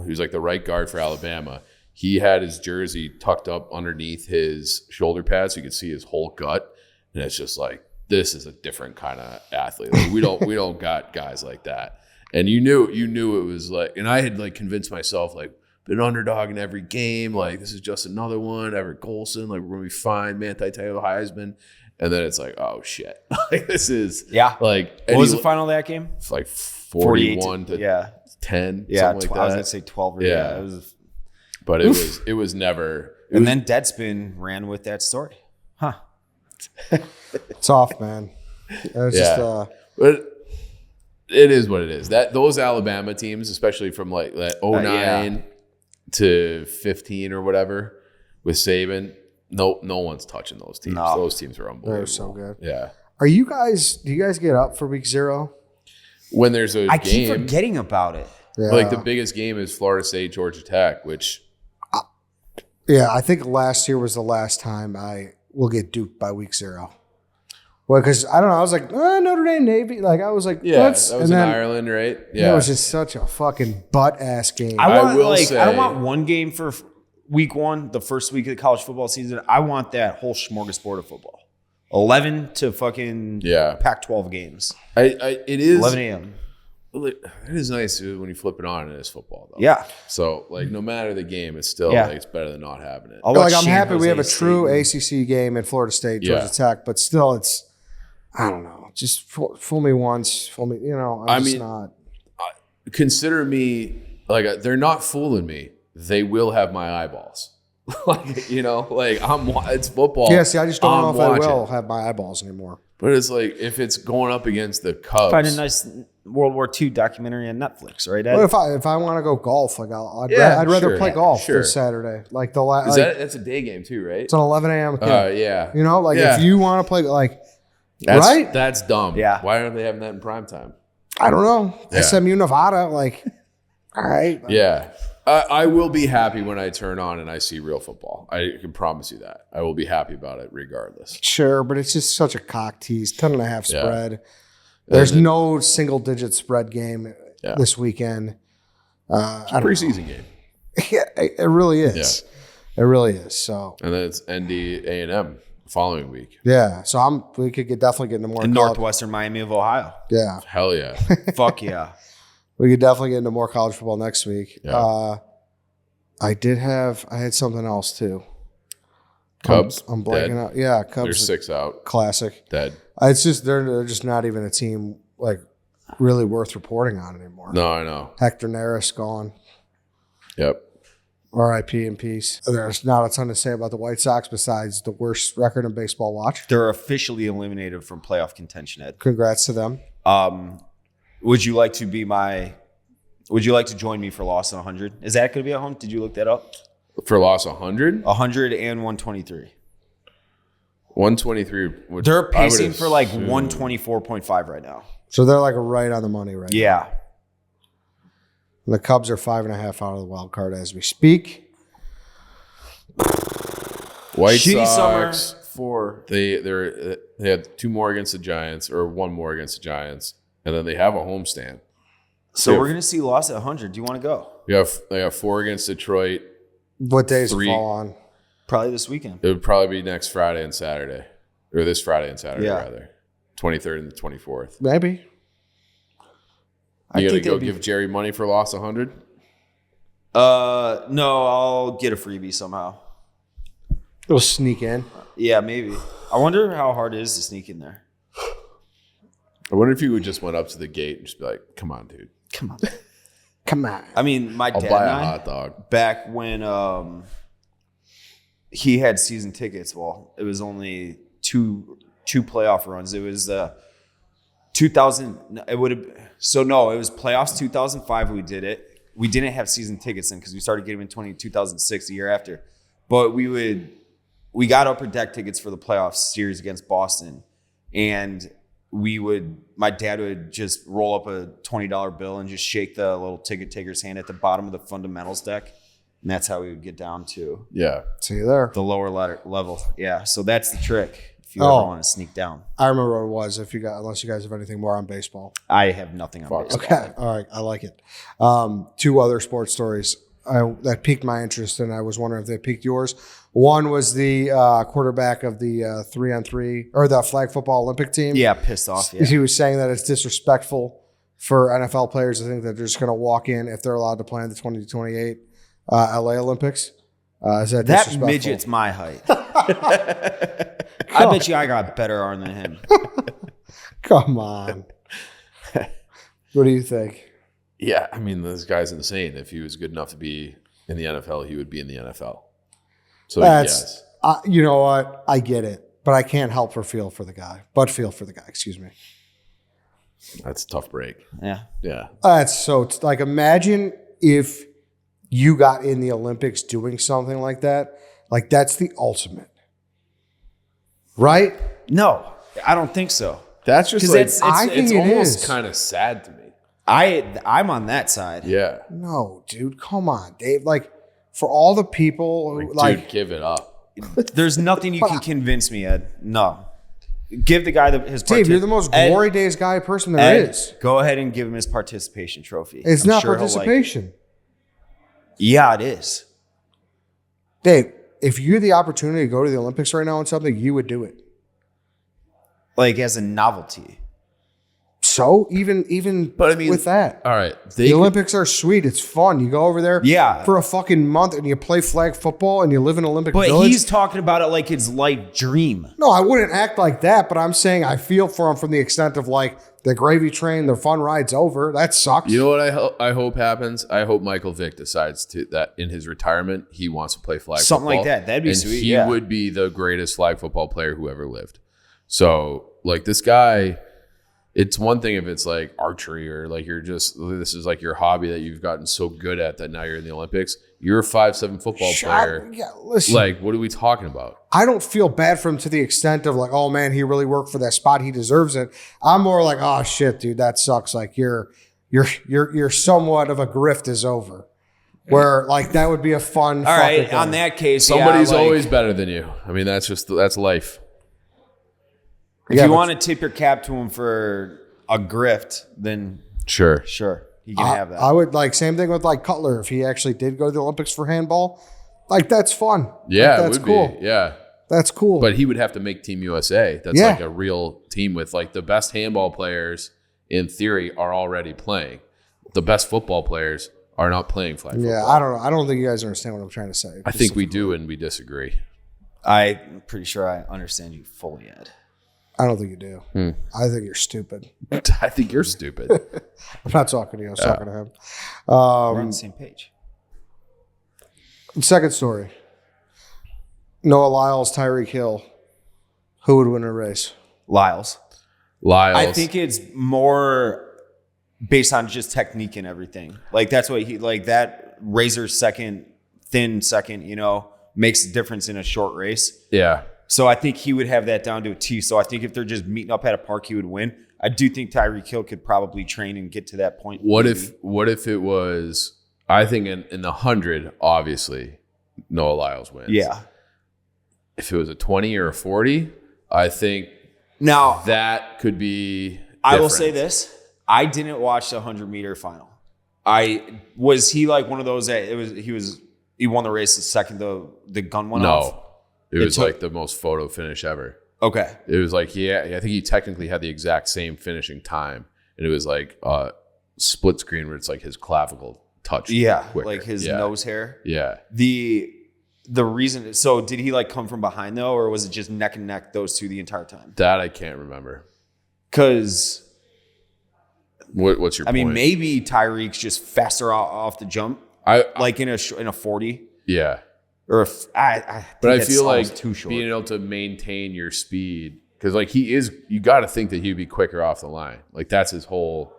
was like the right guard for Alabama. He had his jersey tucked up underneath his shoulder pads so you could see his whole gut, and it's just like, this is a different kind of athlete. Like, we don't got guys like that. And you knew it was like, and I had like convinced myself like, been underdog in every game. Like, this is just another one. Everett Golson, like, we're going to be fine. Manti Te'o, Heisman. And then it's like, oh, shit. Like, this is, like. What was the final of that game? It's like 41 to 10, Yeah, something like I was that. going to say 12 or Yeah. It was, But it was never. then Deadspin ran with that story. Huh. It's off, man. It's just But it is what it is. Those Alabama teams, especially from like that 09 to 15 or whatever with Saban, no one's touching those teams. No. Those teams are unbelievable. they're so good. Yeah. Do you guys get up for week 0? When there's a I game, keep forgetting about it. Yeah. like the biggest game is Florida State, Georgia Tech, which Yeah, I think last year was the last time I will get duped by week 0. Well, because I don't know, I was like, Notre Dame Navy. Like I was like, that let's. was in Ireland, right? It was just such a fucking butt ass game. I will don't say- want one game for week 1, the first week of the college football season, I want that whole smorgasbord of football. 11 to fucking Pac-12 games. It is 11 a.m. It is nice when you flip it on and it's football, though. Yeah. So, like, no matter the game, it's still like it's better than not having it. Like, I'm happy we have a true ACC game in Florida State, Georgia Tech, but still, it's, I don't know, just fool me once, fool me, I'm just not. Consider me, like, they're not fooling me. They will have my eyeballs. Like, it's football. Yeah, see, I just don't know if I will have my eyeballs anymore. But it's like, if it's going up against the Cubs. Find a nice World War II documentary on Netflix, right, Ed? But if I want to go golf, like I'd rather play golf this Saturday. Like the last, that's a day game too, right? It's an 11 a.m. Yeah. If you want to play, like, that's dumb. Yeah. Why aren't they having that in prime time? I don't know. Yeah. SMU Nevada, like, all right. Yeah. I will be happy when I turn on and I see real football. I can promise you that. I will be happy about it regardless. Sure, but it's just such a cock tease. 10.5 spread. There's no single-digit spread game this weekend. It's a preseason game. Yeah, it really is. Yeah. It really is. So, and then it's ND A&M the following week. Yeah, so we could definitely get into more. In Northwestern Miami of Ohio. Yeah. Hell yeah. Fuck yeah. We could definitely get into more college football next week. Yeah. I had something else too. Cubs. I'm blanking out. Yeah, Cubs. They're 6 out. Classic. Dead. It's just they're just not even a team like really worth reporting on anymore. No, I know. Hector Neris gone. Yep. R.I.P. in peace. There's not a ton to say about the White Sox besides the worst record in baseball watch. They're officially eliminated from playoff contention, Ed. Congrats to them. Would you like to join me for loss in 100? Is that going to be at home? Did you look that up? For loss 100? 100 and 123. 123. They're pacing for like 124.5 right now. So they're like right on the money right now. Yeah. And the Cubs are 5.5 out of the wild card as we speak. White Shitty Sox. summer for They had 2 more against the Giants, or 1 more against the Giants, and then they have a homestand. So we're going to see loss at 100. Do you want to go? They have 4 against Detroit. What days 3 fall on? Probably this weekend. It would probably be next Friday and Saturday, or this Friday and Saturday rather, 23rd and the 24th. Maybe. You gonna go give Jerry money for loss 100? No, I'll get a freebie somehow. It'll sneak in. Yeah, maybe. I wonder how hard it is to sneak in there. I wonder if you would just went up to the gate and just be like, "Come on, dude, Come on. Come on. I mean, my I'll dad buy and a I, hot dog." back when he had season tickets, well, it was only two playoff runs. It was 2000. It would have. So no, it was playoffs 2005. We did it. We didn't have season tickets then because we started getting them in 2006, the year after. But we got upper deck tickets for the playoff series against Boston, and my dad would just roll up a $20 bill and just shake the little ticket taker's hand at the bottom of the fundamentals deck. And that's how we would get down to See you there. the lower level. Yeah. So that's the trick. If you ever want to sneak down. I remember what it was. Unless you guys have anything more on baseball. I have nothing on baseball. Okay. All right. I like it. 2 other sports stories that piqued my interest, and I was wondering if they piqued yours. One was the quarterback of the 3-on-3 or the flag football Olympic team. Yeah, pissed off. Yeah. He was saying that it's disrespectful for NFL players to think that they're just going to walk in if they're allowed to play in the 2028 LA Olympics. Is that disrespectful? Midget's my height. I bet you I got better arm than him. Come on. What do you think? Yeah, I mean, this guy's insane. If he was good enough to be in the NFL, he would be in the NFL. So yes, you know what? I get it, but I can't help but feel for the guy. Excuse me. That's a tough break. Yeah. Yeah. That's so like imagine if you got in the Olympics doing something like that. Like that's the ultimate, right? No, I don't think so. That's just like it's almost kind of sad to me. I'm on that side. Yeah. No, dude, come on, Dave. Like for all the people who Dude, give it up. There's nothing you can convince me, Ed. No. Give the guy his Dave, you're the most glory days guy person there is. Go ahead and give him his participation trophy. It's I'm not sure participation. Yeah, it is. Dave, if you had the opportunity to go to the Olympics right now and something, you would do it. Like as a novelty. So even But I mean, with that, all right, the Olympics are sweet. It's fun. You go over there for a fucking month and you play flag football and you live in Olympic But Village. he's talking about it like it's life dream. No, I wouldn't act like that, but I'm saying I feel for him from the extent of like the gravy train, the fun ride's over. That sucks. You know what I hope happens? I hope Michael Vick decides that in his retirement he wants to play flag Something football. like that. That'd be and sweet. He would be the greatest flag football player who ever lived. So like this guy, it's one thing if it's like archery or like this is like your hobby that you've gotten so good at that now you're in the Olympics. You're a 5'7" football player. Yeah, listen. Like, what are we talking about? I don't feel bad for him to the extent of like, oh man, he really worked for that spot. He deserves it. I'm more like, oh shit, dude, that sucks. Like you're somewhat of a grift is over. Where like that would be a fun. All right, thing. on that case, Somebody's always better than you. I mean, that's life. If you want to tip your cap to him for a grift, then Sure. he can have that. I would like same thing with like Cutler. If he actually did go to the Olympics for handball, like that's fun. Yeah, like, that's it would cool. be. Yeah. That's cool. But he would have to make Team USA. That's like a real team with like the best handball players in theory are already playing. The best football players are not playing flag football. Yeah, I don't know. I don't think you guys understand what I'm trying to say. I think we do and we disagree. I'm pretty sure I understand you fully, Ed. I don't think you do. I think you're stupid. I think you're stupid. I'm not talking to you. I was talking to him. We're on the same page. Second story. Noah Lyles, Tyreek Hill. Who would win a race? Lyles. Lyles. I think it's more based on just technique and everything. Like that's what that razor thin second, makes a difference in a short race. Yeah. So I think he would have that down to a T. So I think if they're just meeting up at a park, he would win. I do think Tyreek Hill could probably train and get to that point. What if it was, I think in the 100, obviously, Noah Lyles wins. Yeah. If it was a 20 or a 40, I think now that could be different. I will say this. I didn't watch the 100-meter final. Was he like one of those that he won the race the second the gun went off? No. It was like the most photo finish ever. Okay. It was like, I think he technically had the exact same finishing time. And it was like a split screen where it's like his clavicle touched. Yeah. quicker. Like his nose hair. Yeah. The reason, so did he like come from behind though, or was it just neck and neck those two the entire time? That I can't remember. Because what's your point? I mean, maybe Tyreek's just faster off the jump. Like in a 40. Yeah. Or But I feel like too short. being able to maintain your speed, because like you got to think that he'd be quicker off the line. Like that's his whole.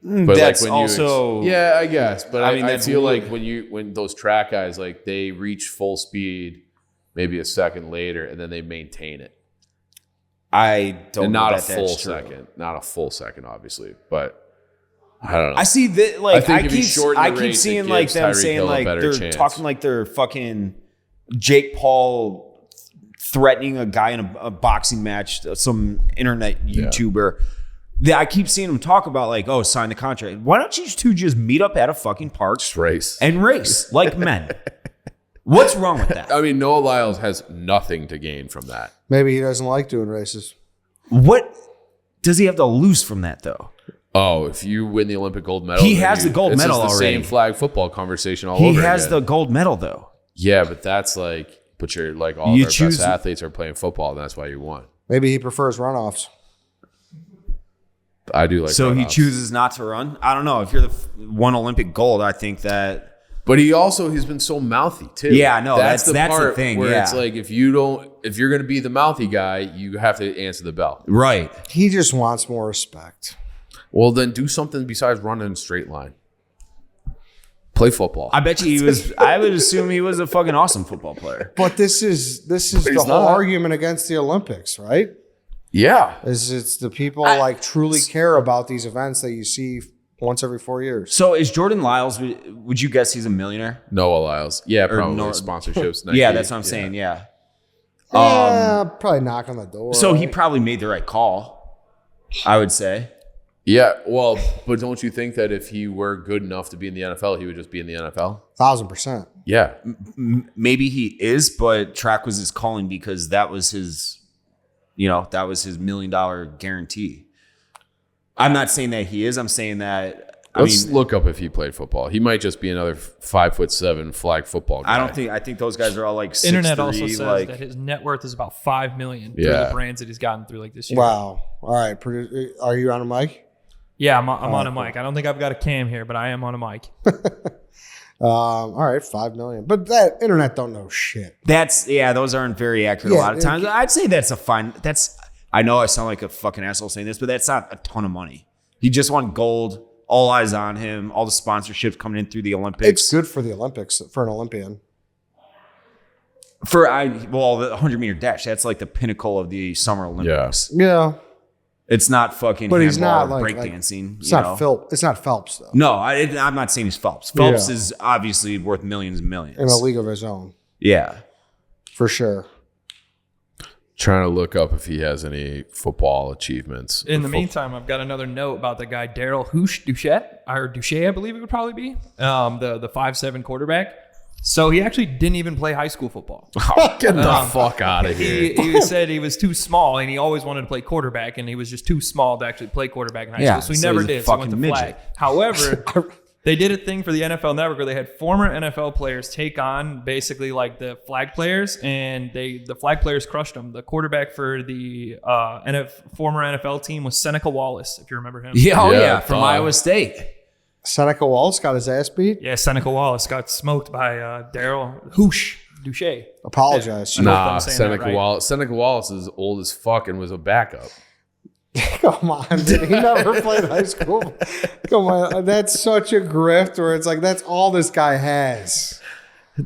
But that's like when also yeah, I guess. But I mean, I feel weird. like when those track guys like they reach full speed, maybe a second later, and then they maintain it. I don't. And know not that a full that's true. second, not a full second, obviously, but. I don't know. I see that. Like I keep seeing it like gives them Tyreek saying Hill a like better they're chance. talking like they're fucking Jake Paul threatening a guy in a boxing match, some internet YouTuber. I keep seeing them talk about like, oh, sign the contract. Why don't you two just meet up at a fucking park race and race like men? What's wrong with that? I mean, Noah Lyles has nothing to gain from that. Maybe he doesn't like doing races. What does he have to lose from that though? Oh, if you win the Olympic gold medal, He has the gold medal it's the already. Same flag football conversation all He over has again. the gold medal though. Yeah, but that's like, but you're like all You of our choose- best athletes are playing football, and that's why you won. Maybe he prefers runoffs. I do like. So he runoffs. chooses not to run. I don't know. If you're the one Olympic gold, I think that. But he's been so mouthy too. Yeah, no, that's the part thing, where yeah. it's like if you're going to be the mouthy guy, you have to answer the bell. Right. He just wants more respect. Well, then do something besides run in a straight line. Play football. I bet you he was. I would assume he was a fucking awesome football player. But this is he's the whole not. argument against the Olympics, right? Yeah. It's the people like truly care about these events that you see once every 4 years. So is Jordan Lyles? Would you guess he's a millionaire? Noah Lyles. Yeah, probably no- sponsorships. Nike. Yeah, that's what I'm saying. Yeah. Probably knock on the door. So he right? probably made the right call. I would say. Yeah, well, but don't you think that if he were good enough to be in the NFL, he would just be in the NFL? 1,000%. Yeah. Maybe he is, but track was his calling because that was his, that was his $1 million guarantee. I'm not saying that he is. I'm saying that. Let's look up if he played football. He might just be another 5'7" flag football guy. I think those guys are all like 6'3". Internet also says that his net worth is about $5 million through the brands that he's gotten through like this year. Wow. All right. Are you on a mic? Yeah, I'm on a mic. I don't think I've got a cam here, but I am on a mic. All right, 5 million. But that internet don't know shit. Those aren't very accurate a lot of times. I'd say that's a fine. I know I sound like a fucking asshole saying this, but that's not a ton of money. He just won gold. All eyes on him. All the sponsorships coming in through the Olympics. It's good for the Olympics, for an Olympian. The 100-meter dash. That's like the pinnacle of the Summer Olympics. Yeah. It's not fucking. But he's not like breakdancing. It's not Phelps. It's not Phelps though. No, I'm not saying he's Phelps. Phelps is obviously worth millions and millions in a league of his own. Yeah, for sure. Trying to look up if he has any football achievements. In the meantime, I've got another note about the guy Daryl Duchette, I believe it would probably be, the 5'7" quarterback. So he actually didn't even play high school football. Get the fuck out of here. He said he was too small, and he always wanted to play quarterback, and he was just too small to actually play quarterback in high school. So he never did. So he went to flag. However, they did a thing for the NFL Network where they had former NFL players take on basically like the flag players, and the flag players crushed them. The quarterback for the former NFL team was Seneca Wallace, if you remember him. Yeah, from Iowa State. Seneca Wallace got his ass beat? Yeah, Seneca Wallace got smoked by Daryl Duchette. Apologize. Nah, Seneca Wallace. Seneca Wallace is old as fuck and was a backup. Come on, dude. He never played high school. Come on. That's such a grift where it's like, that's all this guy has.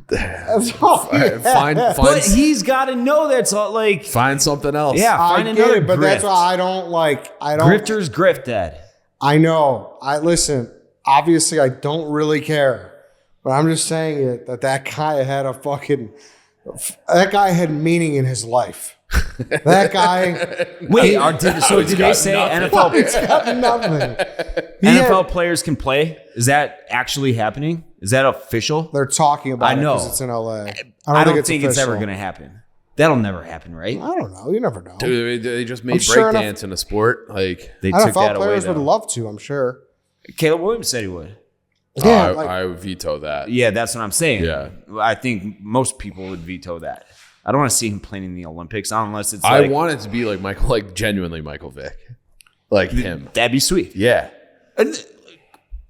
That's all he has. But he's got to know that's all, like. Find something else. Yeah, find another it, but grift. that's why I don't. Grifters grift, Dad. I know. Listen, obviously I don't really care, but I'm just saying that guy had that guy had meaning in his life. That guy. Wait, did they say NFL? He's got nothing. NFL players can play? Is that actually happening? Is that official? They're talking about it because it's in LA. I don't think it's ever going to happen. That'll never happen, right? I don't know. You never know. Dude, they just made breakdance in a sport. Like they took NFL that away. players would love to, I'm sure. Caleb Williams said he would. Yeah, I would veto that. Yeah, that's what I'm saying. Yeah, I think most people would veto that. I don't want to see him playing in the Olympics unless it's. I want it to be like genuinely Michael Vick, like him. That'd be sweet. Yeah,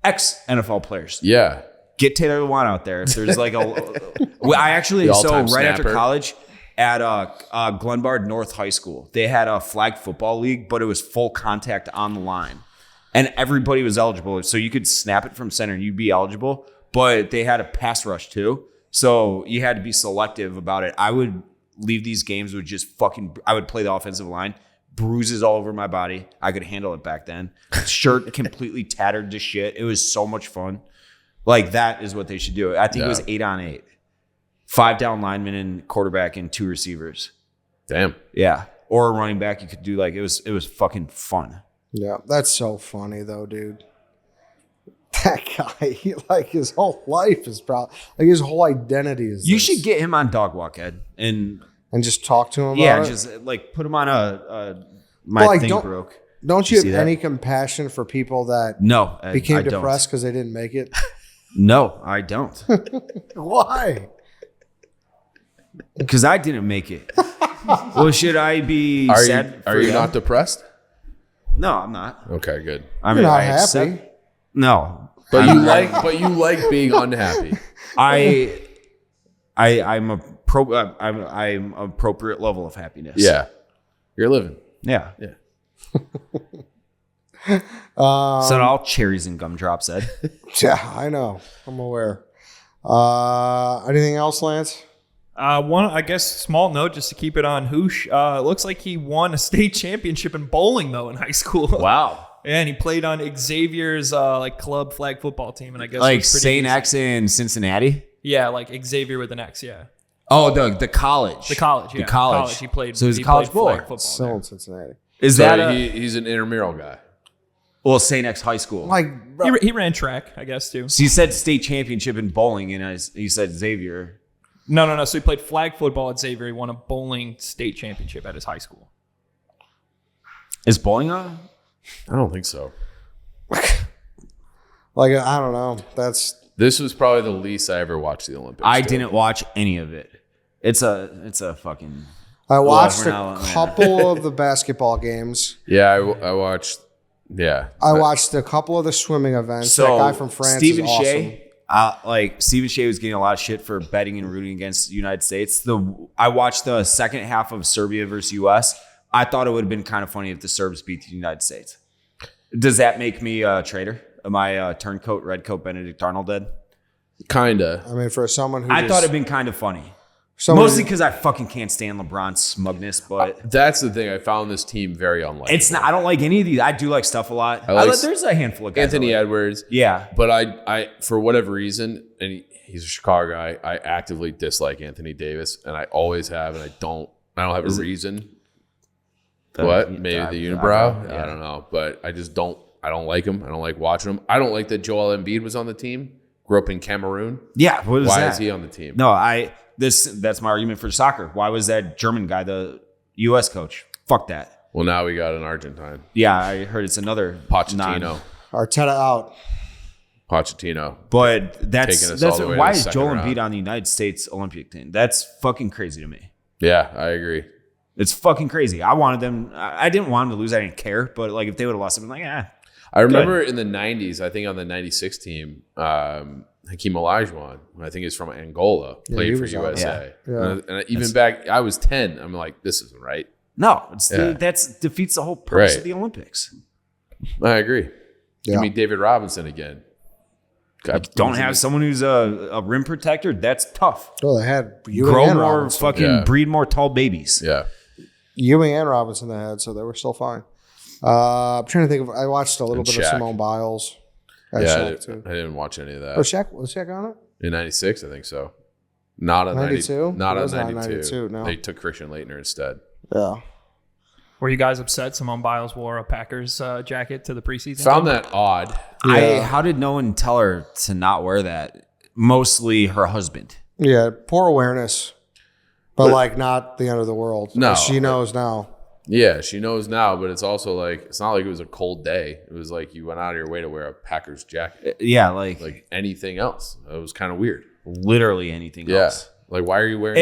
Ex NFL players. Yeah, get Taylor Lewan out there. If there's like I actually right after college at Glenbard North High School, they had a flag football league, but it was full contact on the line, and everybody was eligible. So you could snap it from center and you'd be eligible, but they had a pass rush too. So you had to be selective about it. I would leave these games with I would play the offensive line, bruises all over my body. I could handle it back then. Shirt completely tattered to shit. It was so much fun. Like that is what they should do. I think it was 8-on-8. 5 down linemen and quarterback and 2 receivers. Damn. Yeah. Or a running back. You could do it was fucking fun. Yeah. That's so funny though, dude. That guy, his whole life is probably his whole identity is. You should get him on Dog Walk, Ed, and just talk to him. About it? Just put him on my thing broke. Don't you have any compassion for people that became depressed because they didn't make it? No, I don't. Why? Because I didn't make it. Well, should I be sad? Are you not depressed? No, I'm not. Okay, good. You're not happy. No, but you like being unhappy. I'm appropriate level of happiness. Yeah, you're living. Yeah. So all cherries and gumdrops, Ed. Yeah, I know. I'm aware. Anything else, Lance? One, I guess, small note just to keep it on Hoosh. It looks like he won a state championship in bowling though in high school. Wow. Yeah, and he played on Xavier's club flag football team, and I guess like St. X in Cincinnati. Yeah, like Xavier with an X. Yeah. Oh, the college. The college. Yeah. The college. He played. So he's a college boy. Still in Cincinnati. Is so that he's an intramural guy? Well, St. X High School. Like, bro, He ran track, I guess, too. So you said state championship in bowling, and you said Xavier. No. So he played flag football at Xavier. He won a bowling state championship at his high school. Is bowling on? I don't think so. like I don't know. This was probably the least I ever watched the Olympics. I didn't watch any of it. It's a fucking. I watched now, a couple of the basketball games. Yeah, I watched. Yeah, I watched a couple of the swimming events. So that guy from France Stephen is awesome. Shea, Stephen Shea was getting a lot of shit for betting and rooting against the United States. I watched the second half of Serbia versus US. I thought it would have been kind of funny if the Serbs beat the United States. Does that make me a traitor? Am I a turncoat, redcoat, Benedict Arnold dead? kinda. I mean, for someone who I thought it'd been kind of funny. Mostly because I fucking can't stand LeBron's smugness, but That's the thing. I found this team very unlikely. it's not. I don't like any of these. I do like stuff a lot. There's a handful of guys. Anthony Edwards. Yeah, But I for whatever reason, and he's a Chicago guy, I actively dislike Anthony Davis, and I always have, and I don't have a reason. Maybe the unibrow? Yeah. I don't know. But I just don't. I don't like him. I don't like watching him. I don't like that Joel Embiid was on the team. Grew up in Cameroon. yeah. What is Why that? is he on the team? No, that's my argument for soccer. Why was that German guy the U.S. coach? Fuck that. Well, now we got an Argentine. Yeah, I heard it's another Pochettino. Arteta out. Pochettino. But Taking us all the way to why the is second Joel round. Embiid on the United States Olympic team? That's fucking crazy to me. Yeah, I agree. It's fucking crazy. I wanted them. I didn't want them to lose. I didn't care. But like if they would have lost, I'm like, I remember in the 90s, I think on the 96 team, Hakeem Olajuwon, I think he's from Angola, he played for was on USA. Yeah. And even back, I was 10. I'm like, this isn't right. No, Yeah. that defeats the whole purpose Right. of the Olympics. I agree. Yeah. Give me David Robinson again. Don't have someone who's a rim protector. That's tough. Well, they had Ewing Grow and more Robinson. fucking Yeah. breed more tall babies. Yeah. Ewing and Robinson they had, so they were still fine. I'm trying to think of. I watched a little And bit of Shaq. Simone Biles. And Yeah, Shaq, too. I didn't watch any of that. Was Shaq on it? In 96, I think so. Not on 92? 92. Not It on was not 92. 92, no. They took Christian Laettner instead. Yeah. Were you guys upset Simone Biles wore a Packers jacket to the preseason? Found that odd. How did no one tell her to not wear that? Mostly her husband. Yeah, poor awareness. But like not the end of the world. No. She knows now. Yeah, she knows now, but it's also like, it's not like it was a cold day. It was like you went out of your way to wear a Packers jacket. Yeah, like Like anything else. It was kind of weird. literally anything Yeah. else. Like, why are you wearing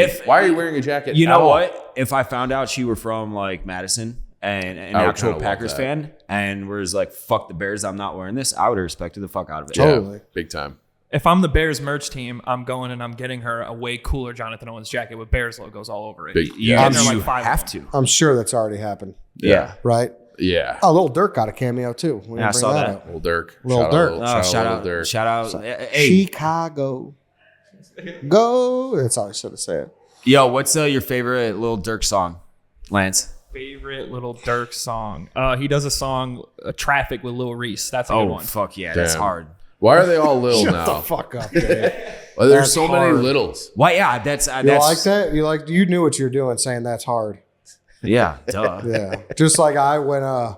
a jacket? You at know all? what? If I found out she were from like Madison and an I would actual kinda Packers love that. fan and was like, fuck the Bears, I'm not wearing this, I would have respected the fuck out of it. Yeah, Totally. big time. If I'm the Bears merch team, I'm going and I'm getting her a way cooler Jonathan Owens jacket with Bears logos all over it. Big, You, yeah. And they're like you 5 of have them. to. I'm sure that's already happened. Yeah. Right? Yeah. Oh, Lil Durk got a cameo too. We Yeah, I didn't saw bring that. up. Lil Durk. Lil Shout Durk. out, Shout Lil out. Durk. Shout out. Hey, Chicago. Go. That's how I should have said it. yo, what's your favorite Lil Durk song, Lance? Favorite Little Dirk song. He does a song, Traffic with Lil Reese. That's a good Oh, one. fuck yeah. That's Damn. hard. Why are they all little Shut now? the fuck up, Dave. Well, there's That's so many hard. littles. Why? Yeah, that's You like that? You knew what you were doing saying that's hard. Yeah, duh. Yeah. Just like when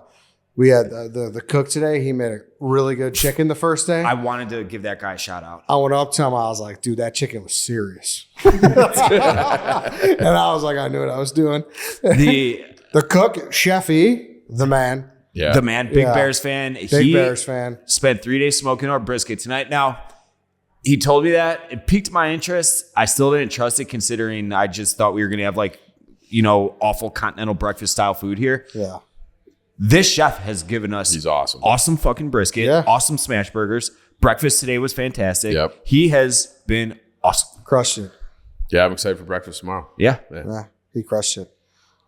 we had the cook today, he made a really good chicken the first day. I wanted to give that guy a shout out. I went up to him. I was like, dude, that chicken was serious. And I was like, I knew what I was doing. The The cook, Chef E, the man, Yeah. the man, Big Yeah. Bears fan. big Bears fan. Spent 3 days smoking our brisket tonight. Now, he told me that. It piqued my interest. I still didn't trust it considering I just thought we were going to have awful continental breakfast style food here. Yeah. This chef has given us He's awesome. awesome fucking brisket, Yeah. awesome smash burgers. Breakfast today was fantastic. Yep. He has been awesome. Crushed it. Yeah, I'm excited for breakfast tomorrow. Yeah. Yeah. He crushed it.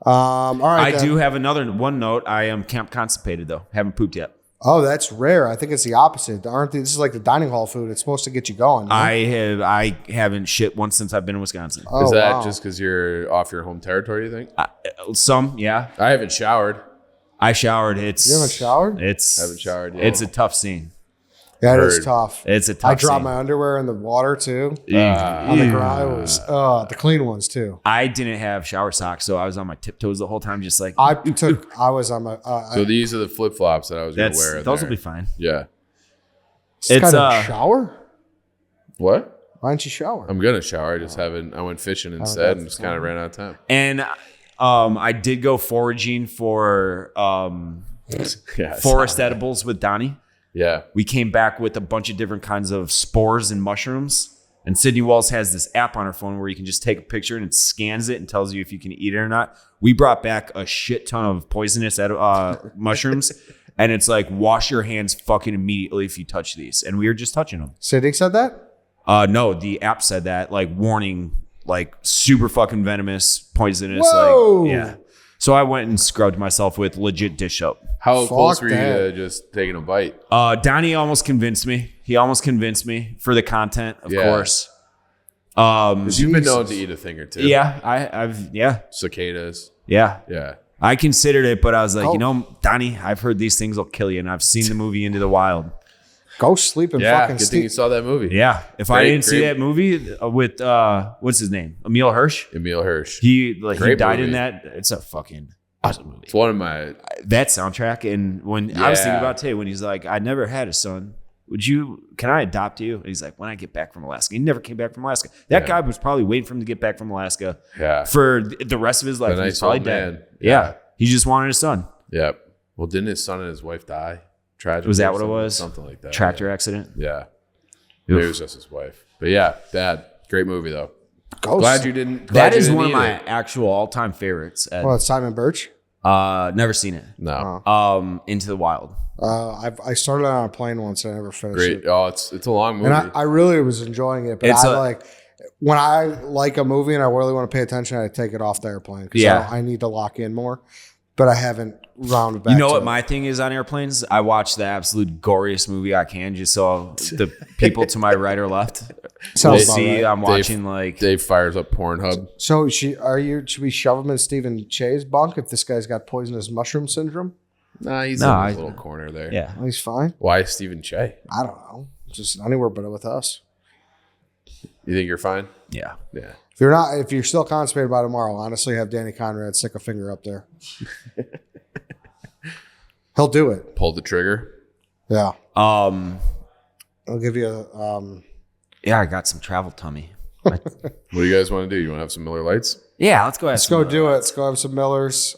All right. I then. do have one note. I am camp constipated though. Haven't pooped yet. Oh, that's rare. I think it's the opposite. This is like the dining hall food. It's supposed to get you going. no? I haven't shit once since I've been in Wisconsin. Oh, Is that wow. just because you're off your home territory, you think? Some, yeah. I haven't showered. I showered. It's You haven't showered? It's Haven't showered yet. It's a tough scene. Yeah, it Heard. is tough. It's a tough I dropped scene. my underwear in the water too. On the ground. It was the clean ones too. I didn't have shower socks, so I was on my tiptoes the whole time, just like I was on my. So these are the flip flops that I was going to wear. those will be fine. Yeah. It's kind of shower. What? Why don't you shower? I'm going to shower. I just haven't. I went fishing instead and just kind of ran out of time. And I did go foraging for forest edibles with Donnie. Yeah. We came back with a bunch of different kinds of spores and mushrooms. And Sydney Walls has this app on her phone where you can just take a picture and it scans it and tells you if you can eat it or not. We brought back a shit ton of poisonous mushrooms. And it's like, wash your hands fucking immediately if you touch these. And we were just touching them. Siddiq said that? No, the app said that, like, warning, like, super fucking venomous, poisonous. Whoa. Like, yeah. So I went and scrubbed myself with legit dish soap. How close were you that. to just taking a bite? Donnie almost convinced me. He almost convinced me for the content, of course. Because you've been known to eat a thing or two. Yeah, I've Cicadas. Yeah. Yeah. I considered it, but I was like, Donnie, I've heard these things will kill you, and I've seen the movie Into the Wild. Go sleep and Yeah. fucking Good thing you saw that movie. Yeah. If I didn't see that movie with what's his name? Emil Hirsch. He died in that. It's a fucking awesome movie. It's one of my. That soundtrack, and when I was thinking about today, when he's like, I never had a son. Can I adopt you? And he's like, when I get back from Alaska. He never came back from Alaska. That guy was probably waiting for him to get back from Alaska for the rest of his life. He's probably dead. Man. Yeah. He just wanted a son. Yeah. Well, didn't his son and his wife die? Tragically. Was that what it was? Something like that. Tractor accident? Yeah. Maybe it was just his wife. But yeah, bad. Great movie, though. Glad you didn't. That is one of my actual all-time favorites. Well, it's Simon Birch. Never seen it. No. Into the Wild. I started on a plane once and I never finished it. Oh, it's a long movie. And I really was enjoying it, but when I like a movie and I really want to pay attention, I take it off the airplane because I need to lock in more. But I haven't rounded back. You know what my thing is on airplanes? I watch the absolute goriest movie I can, just so the people to my right or left will see right. I'm watching Dave fires up Pornhub. So should we shove him in Stephen Che's bunk if this guy's got poisonous mushroom syndrome? Nah, he's in his little corner there. Yeah, he's fine. Why Stephen Che? I don't know. Just anywhere but with us. You think you're fine? Yeah. If you're still constipated by tomorrow, honestly, have Danny Conrad stick a finger up there. He'll do it. Pull the trigger. Yeah. I'll give you a. Yeah, I got some travel tummy. What do you guys want to do? You want to have some Miller Lights? Yeah, let's go. Let's go do it. Let's go have some Millers.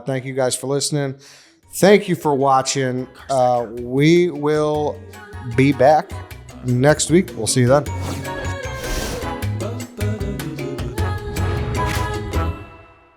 Thank you guys for listening. Thank you for watching. We will be back next week. We'll see you then.